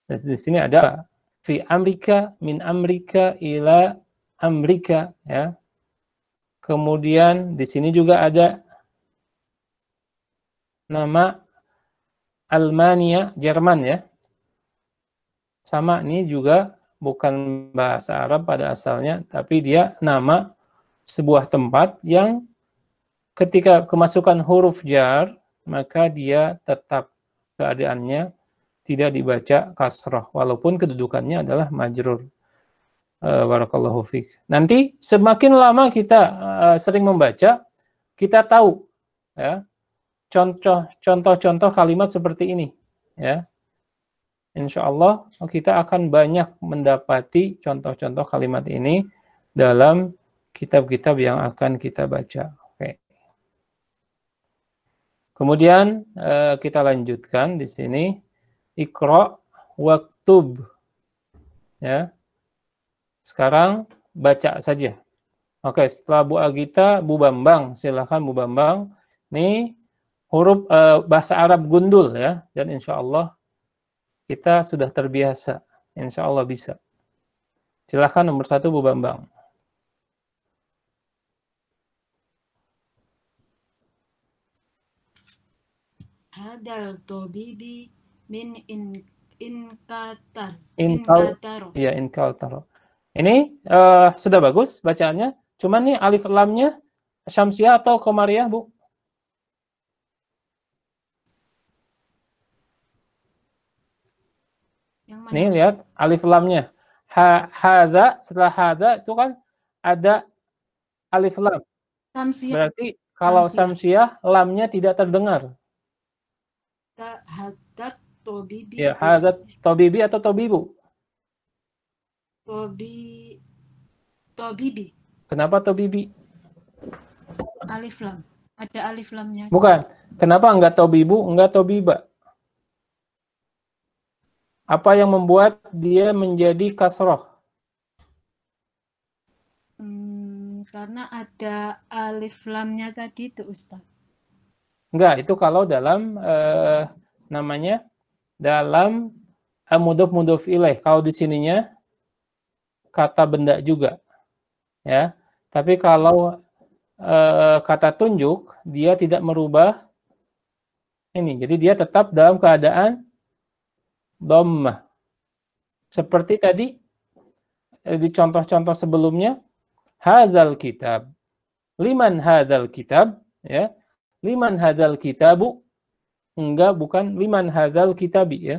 Di sini ada fi Amerika, min Amerika ila Amerika, ya. Kemudian di sini juga ada nama Almania, Jerman, ya. Sama, ini juga bukan bahasa Arab pada asalnya, tapi dia nama sebuah tempat yang ketika kemasukan huruf jar, maka dia tetap keadaannya tidak dibaca kasrah, walaupun kedudukannya adalah majrur. Barakallahu fiik. Nanti semakin lama kita sering membaca, kita tahu, ya, contoh-contoh kalimat seperti ini, ya. Insya Allah kita akan banyak mendapati contoh-contoh kalimat ini dalam kitab-kitab yang akan kita baca. Oke. Kemudian kita lanjutkan di sini. Iqra waktub, ya. Sekarang baca saja. Oke, setelah Bu Agita, Bu Bambang, silakan Bu Bambang. Ini huruf bahasa Arab gundul, ya, dan insya Allah kita sudah terbiasa. Insya Allah bisa. Silakan nomor 1 Bu Bambang. Hadal tobibi min inkatar. Iya, inkaltar. Ini sudah bagus bacaannya. Cuman nih alif lamnya Syamsiah atau Qamariyah, Bu? Yang mana, Nih lihat alif lamnya. Hadza, setelah hadza itu kan ada alif lam. Syamsiah. Berarti kalau Syamsiah lamnya tidak terdengar. Hadat tobibi. Ya, hadzat tobibi atau tobibu? Tobibi. Kenapa tobibi? Alif lam. Ada alif lamnya. Bukan. Kenapa enggak tobibu, enggak tobiba? Apa yang membuat dia menjadi kasroh? Karena ada alif lamnya tadi itu, Ustaz. Enggak, itu kalau dalam namanya dalam mudhof ilaih. Kalau di sininya kata benda juga, ya. Tapi kalau kata tunjuk, dia tidak merubah ini. Jadi dia tetap dalam keadaan dhammah. Seperti tadi di contoh-contoh sebelumnya, hadzal kitab. Liman hadzal kitab, ya. Liman hadzal kitabu, enggak, bukan liman hadzal kitabi, ya.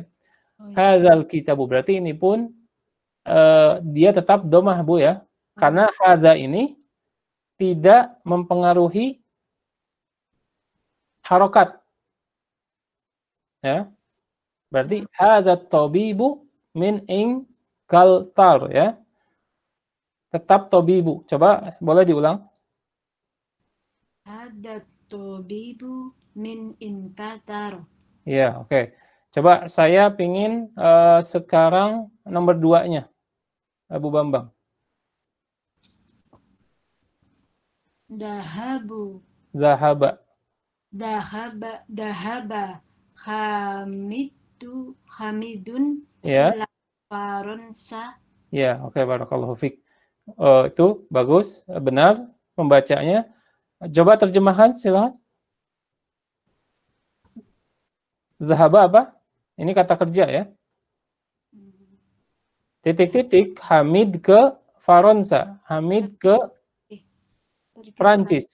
Hadzal kitabu, berarti ini pun dia tetap dhammah, Bu, ya. Karena hadza ini tidak mempengaruhi harokat, ya. Berarti hadzat tabibu min inkaltar, ya. Tetap tabibu. Coba boleh diulang? Hadzat tabibu min inkatar. Ya, oke. Coba saya pingin sekarang nomor 2-nya, Bu Bambang. Dahabu. Zahaba. Dahaba. Hamid. baitu Hamidun Ya, ila Faransa. ya, oke, barakallahu fiik. Itu bagus, benar membacanya. Coba terjemahkan, silakan. Zahaba apa? Ini kata kerja ya. Titik-titik, Hamid ke Faransa, Hamid ke Pergi Prancis.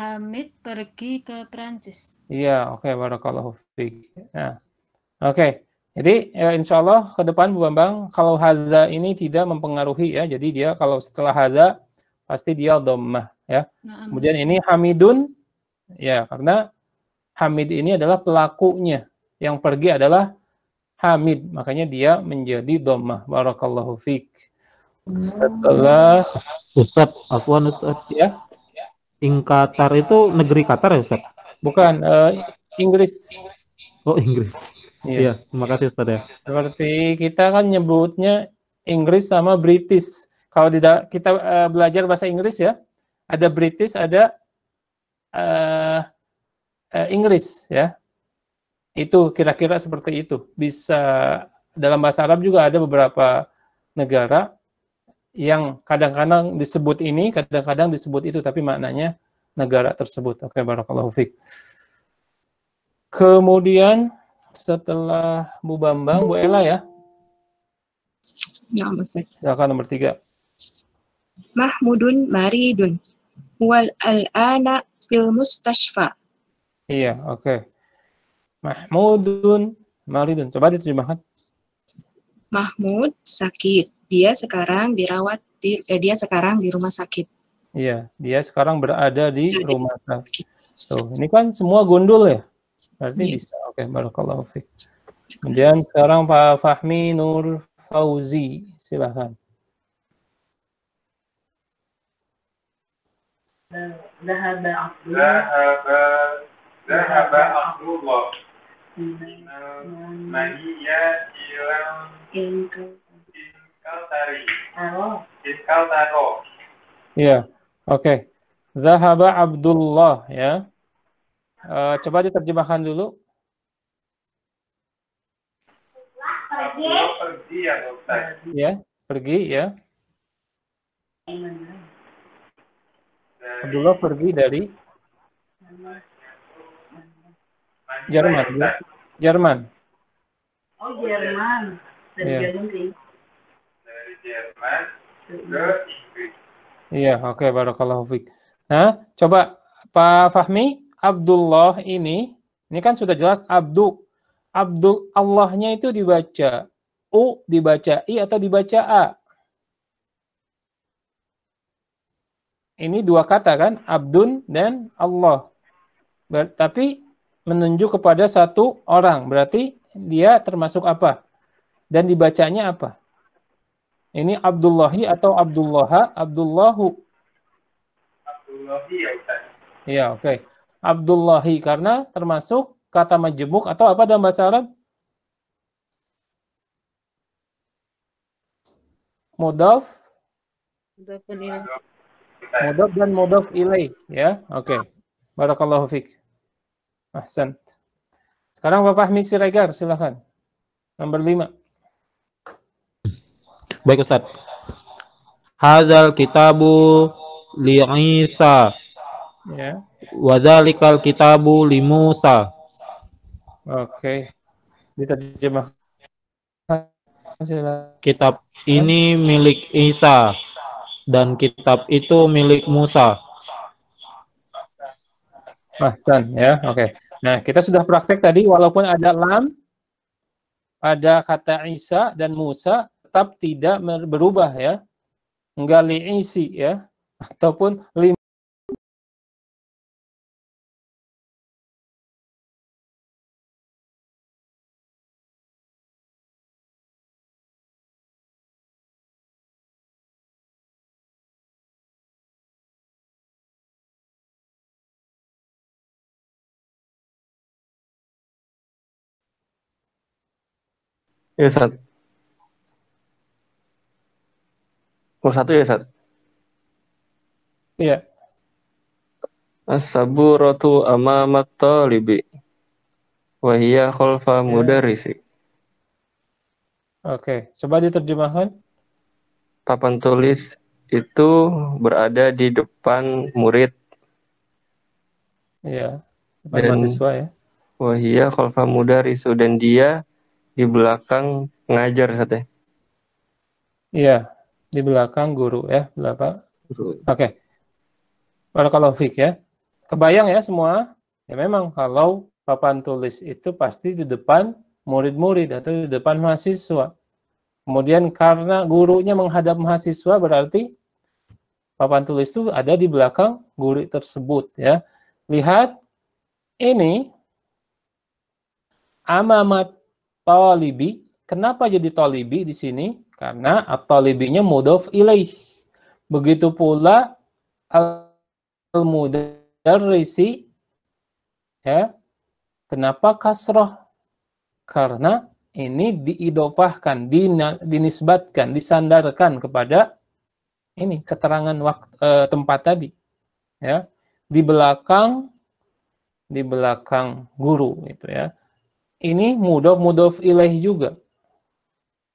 Hamid pergi ke Prancis. Iya, oke, barakallahu fiik. Nah, oke. Jadi insya Allah ke depan Bu Bambang, kalau hadza ini tidak mempengaruhi ya. Jadi dia kalau setelah hadza pasti dia dhammah ya. Nah, Kemudian ini Hamidun ya, karena Hamid ini adalah pelakunya. Yang pergi adalah Hamid, makanya dia menjadi dhammah. Barakallahu fiik. Setelah Ustadz, afwan Ustadz. ya, Ing Qatar itu negeri Qatar ya Ustadz? bukan Inggris. Oh Inggris. Iya. Iya, terima kasih Ustadz ya. Seperti kita kan nyebutnya Inggris sama British. Kalau tidak kita belajar bahasa Inggris ya, ada British, ada Inggris ya. Itu kira-kira seperti itu. Bisa dalam bahasa Arab juga ada beberapa negara yang kadang-kadang disebut ini, kadang-kadang disebut itu, tapi maknanya negara tersebut. Oke, barakallahu fiik. Kemudian setelah Bu Bambang, Bu Ella ya. Ya, Ustaz. Silakan nomor 3. Mahmudun maridun. Wal al'ana fil mustashfa. Iya, oke. Mahmudun maridun. Coba diterjemahkan. Mahmud sakit. Dia sekarang di rumah sakit. Iya, dia sekarang berada di rumah sakit. Tuh, ini kan semua gundul ya. Berarti bisa. Oke, barakallahu fiik. Kemudian sekarang Pak Fahmi Nur Fauzi, silakan. Zahaba Abdullah. Maniya ilang Inkaltaro. Iya, oke. Zahaba Abdullah ya. Coba diterjemahkan dulu. Pergi ya Ustaz. Ya, pergi ya. Abdullah pergi dari Jerman. Ya? Jerman. Oh, Jerman. Dari Iya. Jerman ke Dari Jerman ke Inggris. Iya, oke, barakallahu fiik. Nah, coba Pak Fahmi, Abdullah ini kan sudah jelas Abdul Allahnya itu dibaca U, dibaca I atau dibaca A? Ini dua kata kan, Abdun dan Allah. Tapi menunjuk kepada satu orang, berarti dia termasuk apa? Dan dibacanya apa? Ini Abdullahi atau Abdullaha, Abdullahu. Abdullahi ya Ustaz. Iya, oke. Abdullahi karena termasuk kata majemuk atau apa dalam bahasa Arab? Mudhaf, mudhaf dan mudhaf ilaih, ya. Oke. Barakallahu fiik. Ahsan. Sekarang Pak Fahmi Siregar, silakan. Nomor 5. Baik Ustadz. Hadzal kitabu li Isa. Ya. Wadzalikal kitabu li Musa. Oke. Diterjemahkan. Silakan. Kitab ini milik Isa dan kitab itu milik Musa. Ahsan ya, oke. Nah, kita sudah praktek tadi walaupun ada lam, ada kata Isa dan Musa tetap tidak berubah ya. Enggak li'isi ya ataupun lim. Ya, Ustaz. Nomor 1 ya, Ustaz. Iya. As-saburatu amamat talibi. Wahia khalfa mudarrisi. Oke, coba diterjemahkan. Papan tulis itu berada di depan murid. Iya, depan Dan mahasiswa ya. wahia khalfa mudarrisu, dan dia di belakang pengajar Ustaz. Iya, di belakang guru ya, belakang. Oke. Barakallahu fiik ya. Kebayang ya semua? Ya memang kalau papan tulis itu pasti di depan murid-murid atau di depan mahasiswa. Kemudian karena gurunya menghadap mahasiswa berarti papan tulis itu ada di belakang guru tersebut ya. Lihat ini amamat talibi. Kenapa jadi talibi di sini? Karena at-talibinya mudhof ilaih. Begitu pula al-mudarrisi ya. Kenapa kasroh? Karena ini diidofahkan, dinisbatkan, disandarkan kepada ini keterangan tempat tadi ya. Di belakang guru itu ya. Ini mudhof ilaih juga.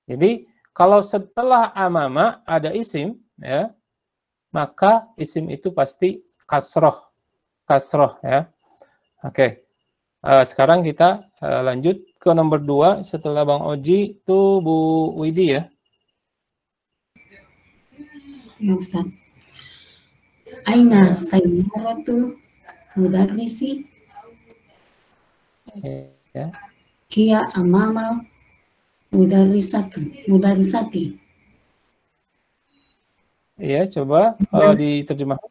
Jadi kalau setelah amama ada isim ya, maka isim itu pasti kasroh ya. Oke. Sekarang kita lanjut ke nomor 2 setelah Bang Oji itu Bu Widi ya. Ya Ustaz. Aina sayyaratu mudarrisi ya. Kia amama mudarrisati. Iya, coba diterjemahkan.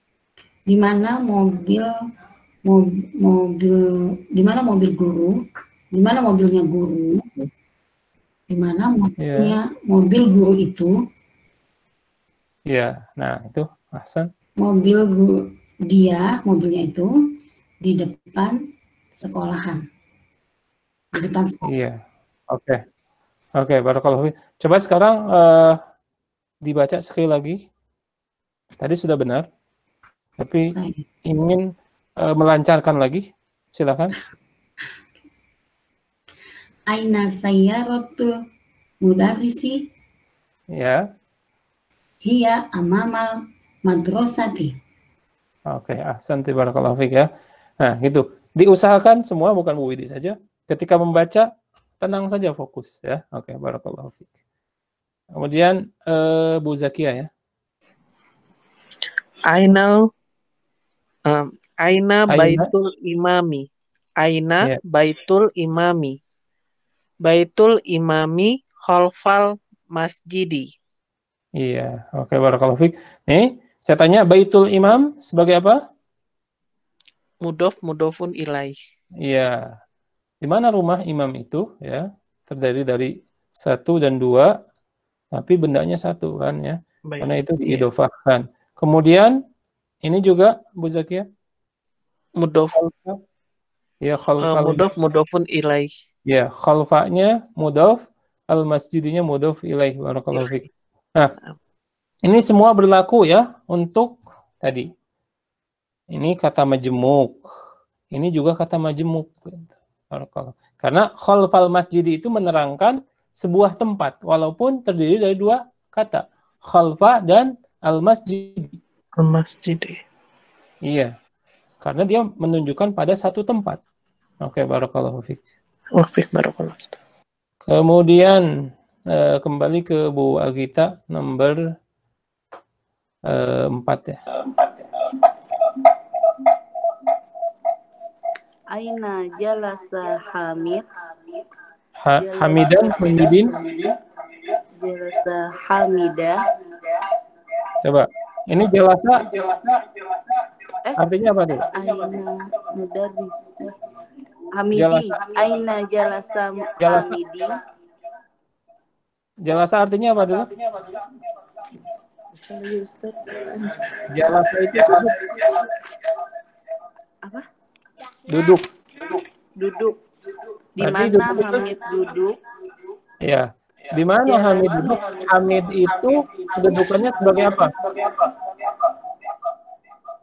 Di mana mobilnya guru, di mana mobilnya mobil guru itu. Iya, nah itu Hasan. Mobilnya itu di depan sekolahan. Di depan sekolah. Iya. Oke, barakallahu fiik. Coba sekarang dibaca sekali lagi. Tadi sudah benar. Tapi ingin melancarkan lagi. Silakan. Aina sayyaratu mudarrisi. Ya. Hiya amama madrasati. Oke, ahsanti barakallahu fiik ya. Nah, gitu. Diusahakan semua, bukan Bu Widi saja. Ketika membaca, tenang saja, fokus ya. Oke, barakallahu fiik. Kemudian Bu Zakia ya. Aina baitul imami. Aina baitul imami. Baitul imami khalfal masjidi. Iya, oke, barakallahu fiik. Nih, saya tanya baitul imam sebagai apa? Mudhofun ilaih. Iya. Di mana rumah imam itu ya? Terdiri dari 1 dan 2, tapi bendanya 1 kan ya. Baik. Karena itu diidofahkan. Kemudian ini juga Bu Zakia. Mudhof. Ya, khalfal. Mudhofun ilaih. Ya, khalfanya mudhof, al-masjidinya mudhof ilaih. Barakallahu fiik. Nah, ini semua berlaku ya untuk tadi. Ini kata majemuk. Ini juga kata majemuk. Karena khalfal masjidi itu menerangkan sebuah tempat, walaupun terdiri dari 2 kata, khalfa dan al-masjid. Al-masjidi. Iya. Karena dia menunjukkan pada satu tempat. Oke, barakallahu fiik. Barakallahu. Kemudian kembali ke Bu Agita nomor 4 ya. Aina jalasa Hamid. Hamidin. Jalasa Hamidah. Coba. Ini jalasa. Artinya apa tuh? Aina mudarrisi. Hamidi. Aina jalasa Hamidi. Jalasa artinya apa tuh? Jalasa itu apa? Duduk. Di mana Hamid duduk? Ya. Di mana Hamid duduk? Hamid itu kedudukannya sebagai apa?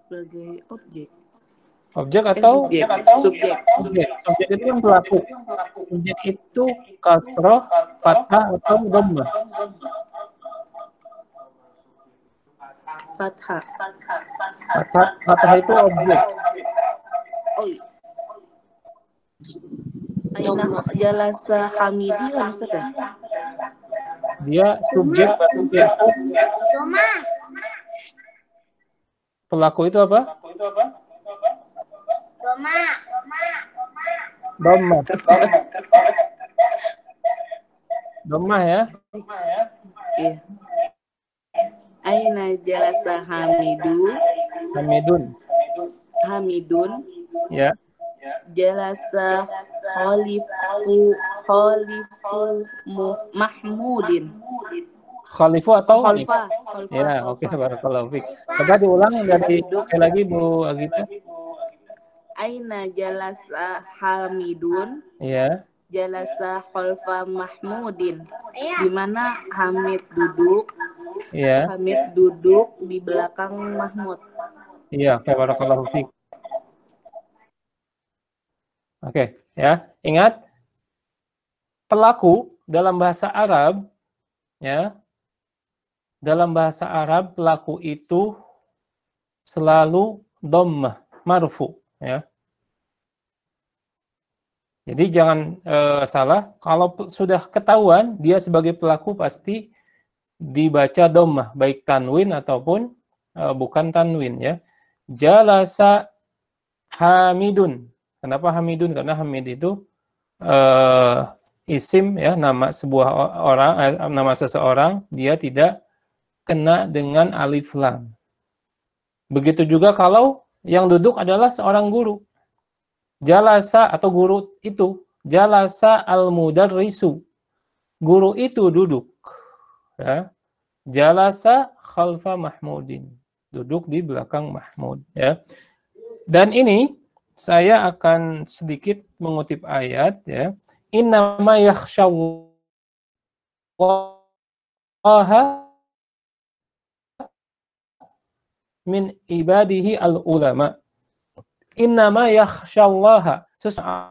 Sebagai objek. Objek atau Subjek. Subjek itu kan pelaku. Subjek itu kasroh, fathah atau dhammah. Fathah. Fathah itu objek. Oh iya. Aina jalasa Hamidi kan Ustaz ya? Dia subjek yaitu pelaku itu apa? Dhammah. Dhammah ya. Iya. Aina jalasa Hamidun. Ya. Jalasa Mahmudin. Khalifu atau Khalfa. Ya, oke, barakallahu fiik. Coba diulang dari sekali lagi Bu Agita. Aina jalasa Hamidun. Ya. Jalasa khalfa Mahmudin. Di mana Hamid duduk. Ya. Hamid duduk di belakang Mahmud. Iya, oke, barakallahu fiik. Oke, ya. Ingat pelaku dalam bahasa Arab ya. Dalam bahasa Arab pelaku itu selalu dhammah, marfu ya. Jadi jangan salah, kalau sudah ketahuan dia sebagai pelaku pasti dibaca dhammah, baik tanwin ataupun bukan tanwin ya. Jalasa Hamidun. Kenapa Hamidun? Karena Hamid itu isim ya, nama sebuah orang, nama seseorang, dia tidak kena dengan alif lam. Begitu juga kalau yang duduk adalah seorang guru. Jalasa atau guru itu, jalasa al-mudarrisu. Guru itu duduk. Ya. Jalasa khalfa Mahmudin. Duduk di belakang Mahmud. Ya. Dan ini saya akan sedikit mengutip ayat ya. Innama yakhshallaha min ibadihi al-ulama. Innama yakhshallaha.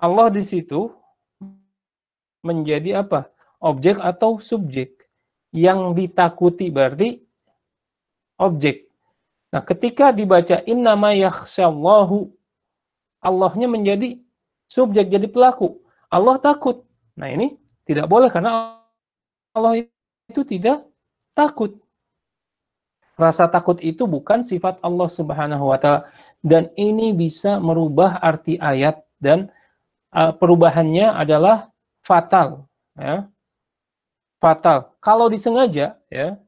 Allah di situ menjadi apa? Objek atau subjek. Yang ditakuti berarti objek. Nah, ketika dibaca innama yakhshallahu, Allahnya menjadi subjek, jadi pelaku. Allah takut. Nah, ini tidak boleh karena Allah itu tidak takut. Rasa takut itu bukan sifat Allah Subhanahu wa Ta'ala, dan ini bisa merubah arti ayat, dan perubahannya adalah fatal ya. Fatal. Kalau disengaja ya,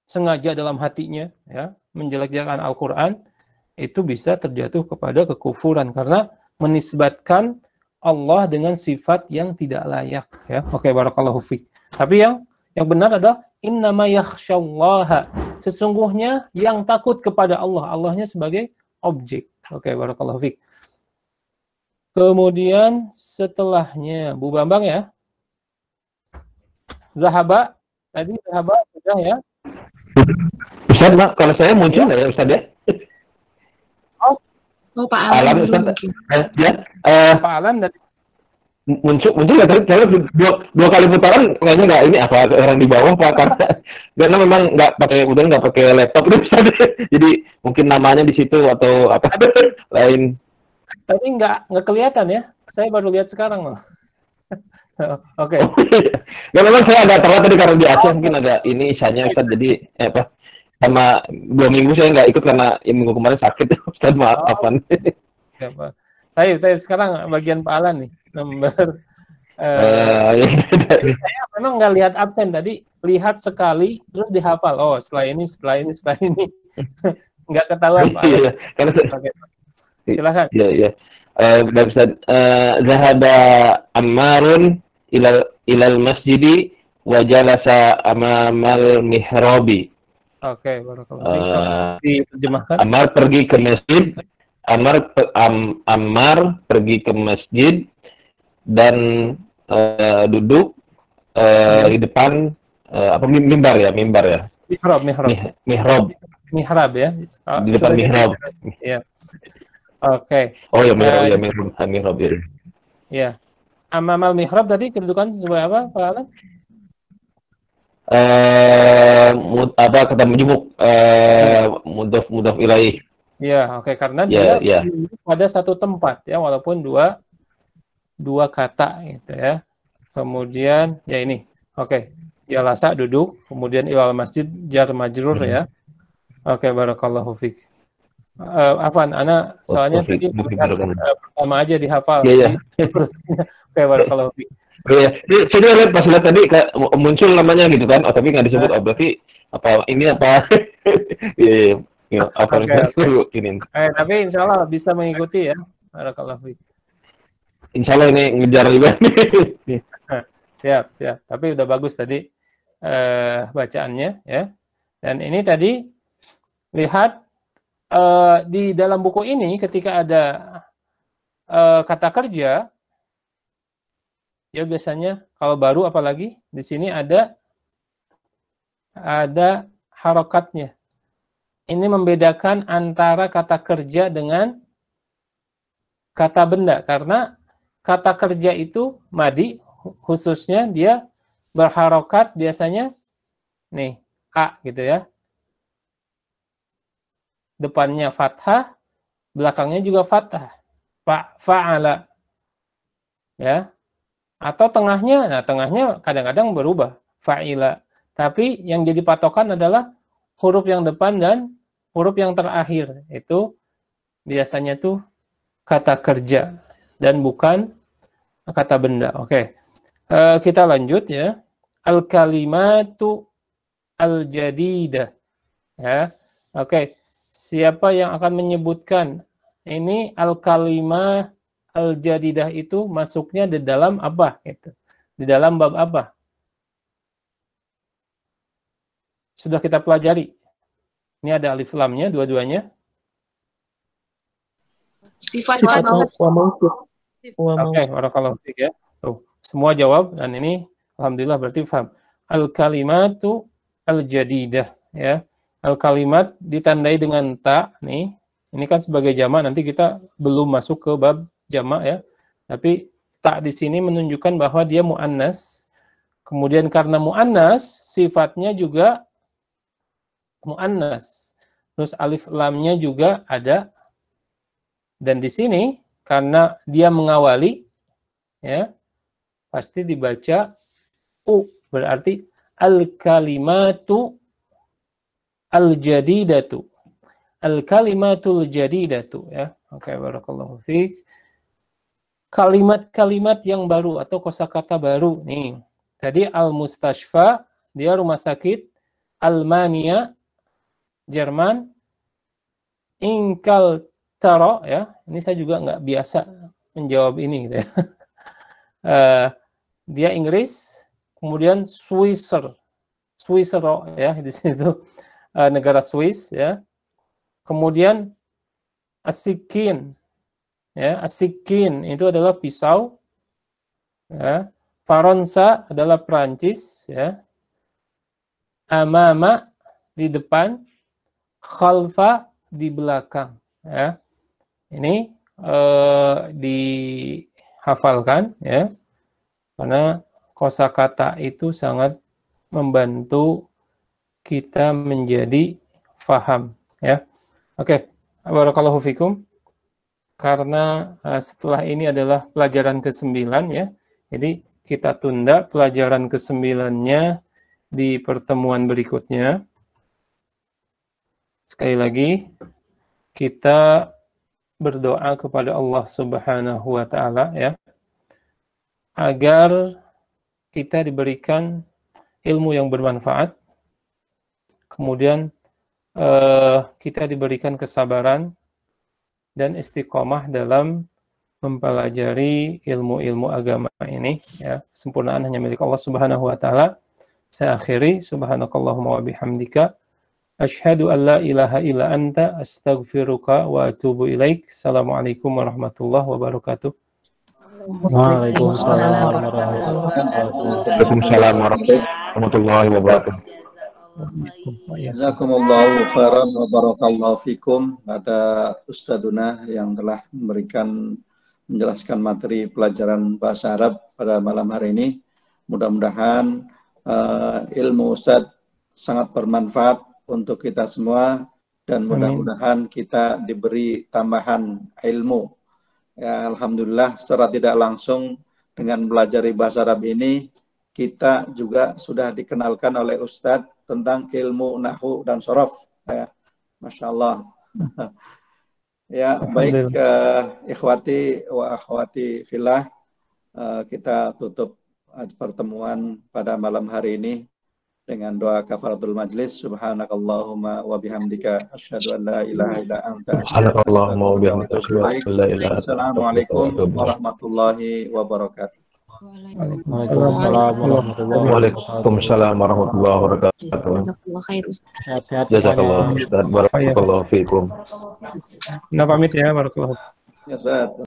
sengaja dalam hatinya ya, menjelek-jelekan Al-Qur'an, itu bisa terjatuh kepada kekufuran karena menisbatkan Allah dengan sifat yang tidak layak ya. Oke, barakallahu fiik. Tapi yang benar adalah innama yakhshallaha. Sesungguhnya yang takut kepada Allah, Allahnya sebagai objek. Oke, barakallahu fiik. Kemudian setelahnya Bu Bambang ya. Zahaba, tadi Zahaba sudah ya. Ustaz, Mak, kalau saya muncul ya Ustaz ya? Oh, Pak Alam dulu Ustaz. mungkin. Ya, Pak Alam dari muncul nggak tadi saya dua kali putaran kayaknya nggak ini apa orang di bawah Pak, karena memang nggak pakai laptop itu Ustaz. Jadi mungkin namanya di situ atau apa lain. tadi nggak kelihatan ya. Saya baru lihat sekarang loh. Oke. Ya memang saya agak telat tadi karena di Aceh mungkin ada ini isanya Ustaz, jadi apa sama 2 minggu saya nggak ikut karena minggu kemarin sakit Ustaz, maaf apa nih. Ya, Pak. Tapi sekarang bagian Pak Alan nih, nomor saya memang nggak lihat absen tadi, lihat sekali terus dihafal. Oh, setelah ini nggak ketahuan Pak Alan. Iya, karena Silakan. Iya. Ustaz, zahaba Ammarun ilal masjidi wa jalasa amamal mihrabi. Oke, barakallahu fiik. Diterjemahkan. Ammar pergi ke masjid. Ammar pergi ke masjid dan duduk di depan mimbar ya. Mihrab Mihrab ya. di depan mihrab. Iya. Oke. Oh ya, mihrab ya. Ya. Amamal mihrab tadi kedudukan sebagai apa, Pak Alan? Apa kata menjemuk mudhaf ilaih. Ya, oke, karena Ya, dia ya. pada satu tempat ya, walaupun dua kata gitu ya. Kemudian ya ini. Oke. Jalasa duduk, kemudian ilal masjid jar majrur ya. Oke, barakallahu fiik. Afwan, ana soalnya tadi pertama aja dihafal. Iya. Oke, barakallahu fiik. Iya, saya lihat pas lihat tadi muncul namanya gitu kan, tapi nggak disebut. Berarti apa ini apa? Iya. Apa ini? Tapi insya Allah bisa mengikuti ya. Barakallahu fiik. Insya Allah ini ngejar juga. Siap. Tapi udah bagus tadi bacaannya ya. Dan ini tadi lihat di dalam buku ini ketika ada kata kerja, ya biasanya kalau baru apalagi di sini ada harokatnya. Ini membedakan antara kata kerja dengan kata benda, karena kata kerja itu madi, khususnya dia berharokat biasanya nih a gitu ya, depannya fathah, belakangnya juga fathah, fa'ala ya, atau tengahnya, nah tengahnya kadang-kadang berubah, fa'ila, tapi yang jadi patokan adalah huruf yang depan dan huruf yang terakhir, itu biasanya tuh kata kerja dan bukan kata benda. Oke. Kita lanjut ya. Al-kalimatu al-jadidah. Ya. Oke. Siapa yang akan menyebutkan ini al-kalimah al-jadidah itu masuknya di dalam apa gitu? Di dalam bab apa? Sudah kita pelajari. Ini ada alif lamnya dua-duanya. Sifat wa mausuf. Oke, barakallahu fiik ya. Tuh, semua jawab dan ini alhamdulillah berarti paham. Al-kalimatu al-jadidah ya. Al-kalimat ditandai dengan ta nih. Ini kan sebagai jamak, nanti kita belum masuk ke bab jamak ya. Tapi ta di sini menunjukkan bahwa dia muannas. Kemudian karena muannas, sifatnya juga muannas. Terus alif lamnya juga ada. Dan di sini karena dia mengawali ya, pasti dibaca u, berarti al-kalimatu al-jadidatu. Al-kalimatul jadidatu ya. Oke, barakallahu fiik. Kalimat-kalimat yang baru atau kosakata baru nih. Tadi al-mustashfa, dia rumah sakit, Almania, Jerman, Inkal Taro ya, ini saya juga nggak biasa menjawab ini gitu ya. Dia Inggris, kemudian Swisser ya, di situ negara Swiss ya. Kemudian asikin ya, asikin itu adalah pisau ya. Faransa adalah Prancis ya. Amama di depan, khalfa di belakang ya. Ini dihafalkan ya, karena kosakata itu sangat membantu kita menjadi faham ya. Oke, barakallahu fikum. Karena setelah ini adalah pelajaran ke-9 ya, jadi kita tunda pelajaran ke-9-nya di pertemuan berikutnya. Sekali lagi kita berdoa kepada Allah Subhanahu wa taala ya, agar kita diberikan ilmu yang bermanfaat, kemudian kita diberikan kesabaran dan istiqomah dalam mempelajari ilmu-ilmu agama ini ya. Kesempurnaan hanya milik Allah Subhanahu wa taala. Saya akhiri, subhanakallahumma wa bihamdika asyhadu an la ilaha illa anta astaghfiruka wa atubu ilaik. Assalamualaikum warahmatullahi wabarakatuh. Waalaikumsalam warahmatullahi wabarakatuh. Waalaikumsalam warahmatullahi wabarakatuh. Jazakumullahu khairan wa barakallahu fikum. Ada Ustadzuna yang telah menjelaskan materi pelajaran bahasa Arab pada malam hari ini. Mudah-mudahan ilmu Ustadz sangat bermanfaat untuk kita semua dan mudah-mudahan kita diberi tambahan ilmu. Ya, alhamdulillah secara tidak langsung dengan belajar bahasa Arab ini kita juga sudah dikenalkan oleh Ustadz tentang ilmu nahwu dan sorof. Ya, Masya Allah. Ya, baik ikhwati wa akhwati fillah, kita tutup pertemuan pada malam hari ini dengan doa kafaratul majlis. Subhanakallahumma wa bihamdika asyhadu an la ilaha illa anta. Subhanakallahumma wa bihamdika asyhadu an la ilaha illa anta. Assalamualaikum warahmatullahi wabarakatuh. Waalaikumsalam warahmatullahi wabarakatuh. Jazakallah khair Ustaz. Jazakallah Ustaz. Barakallahu fiikum. Nah, pamit ya, barakallahu. Ya, Ustaz.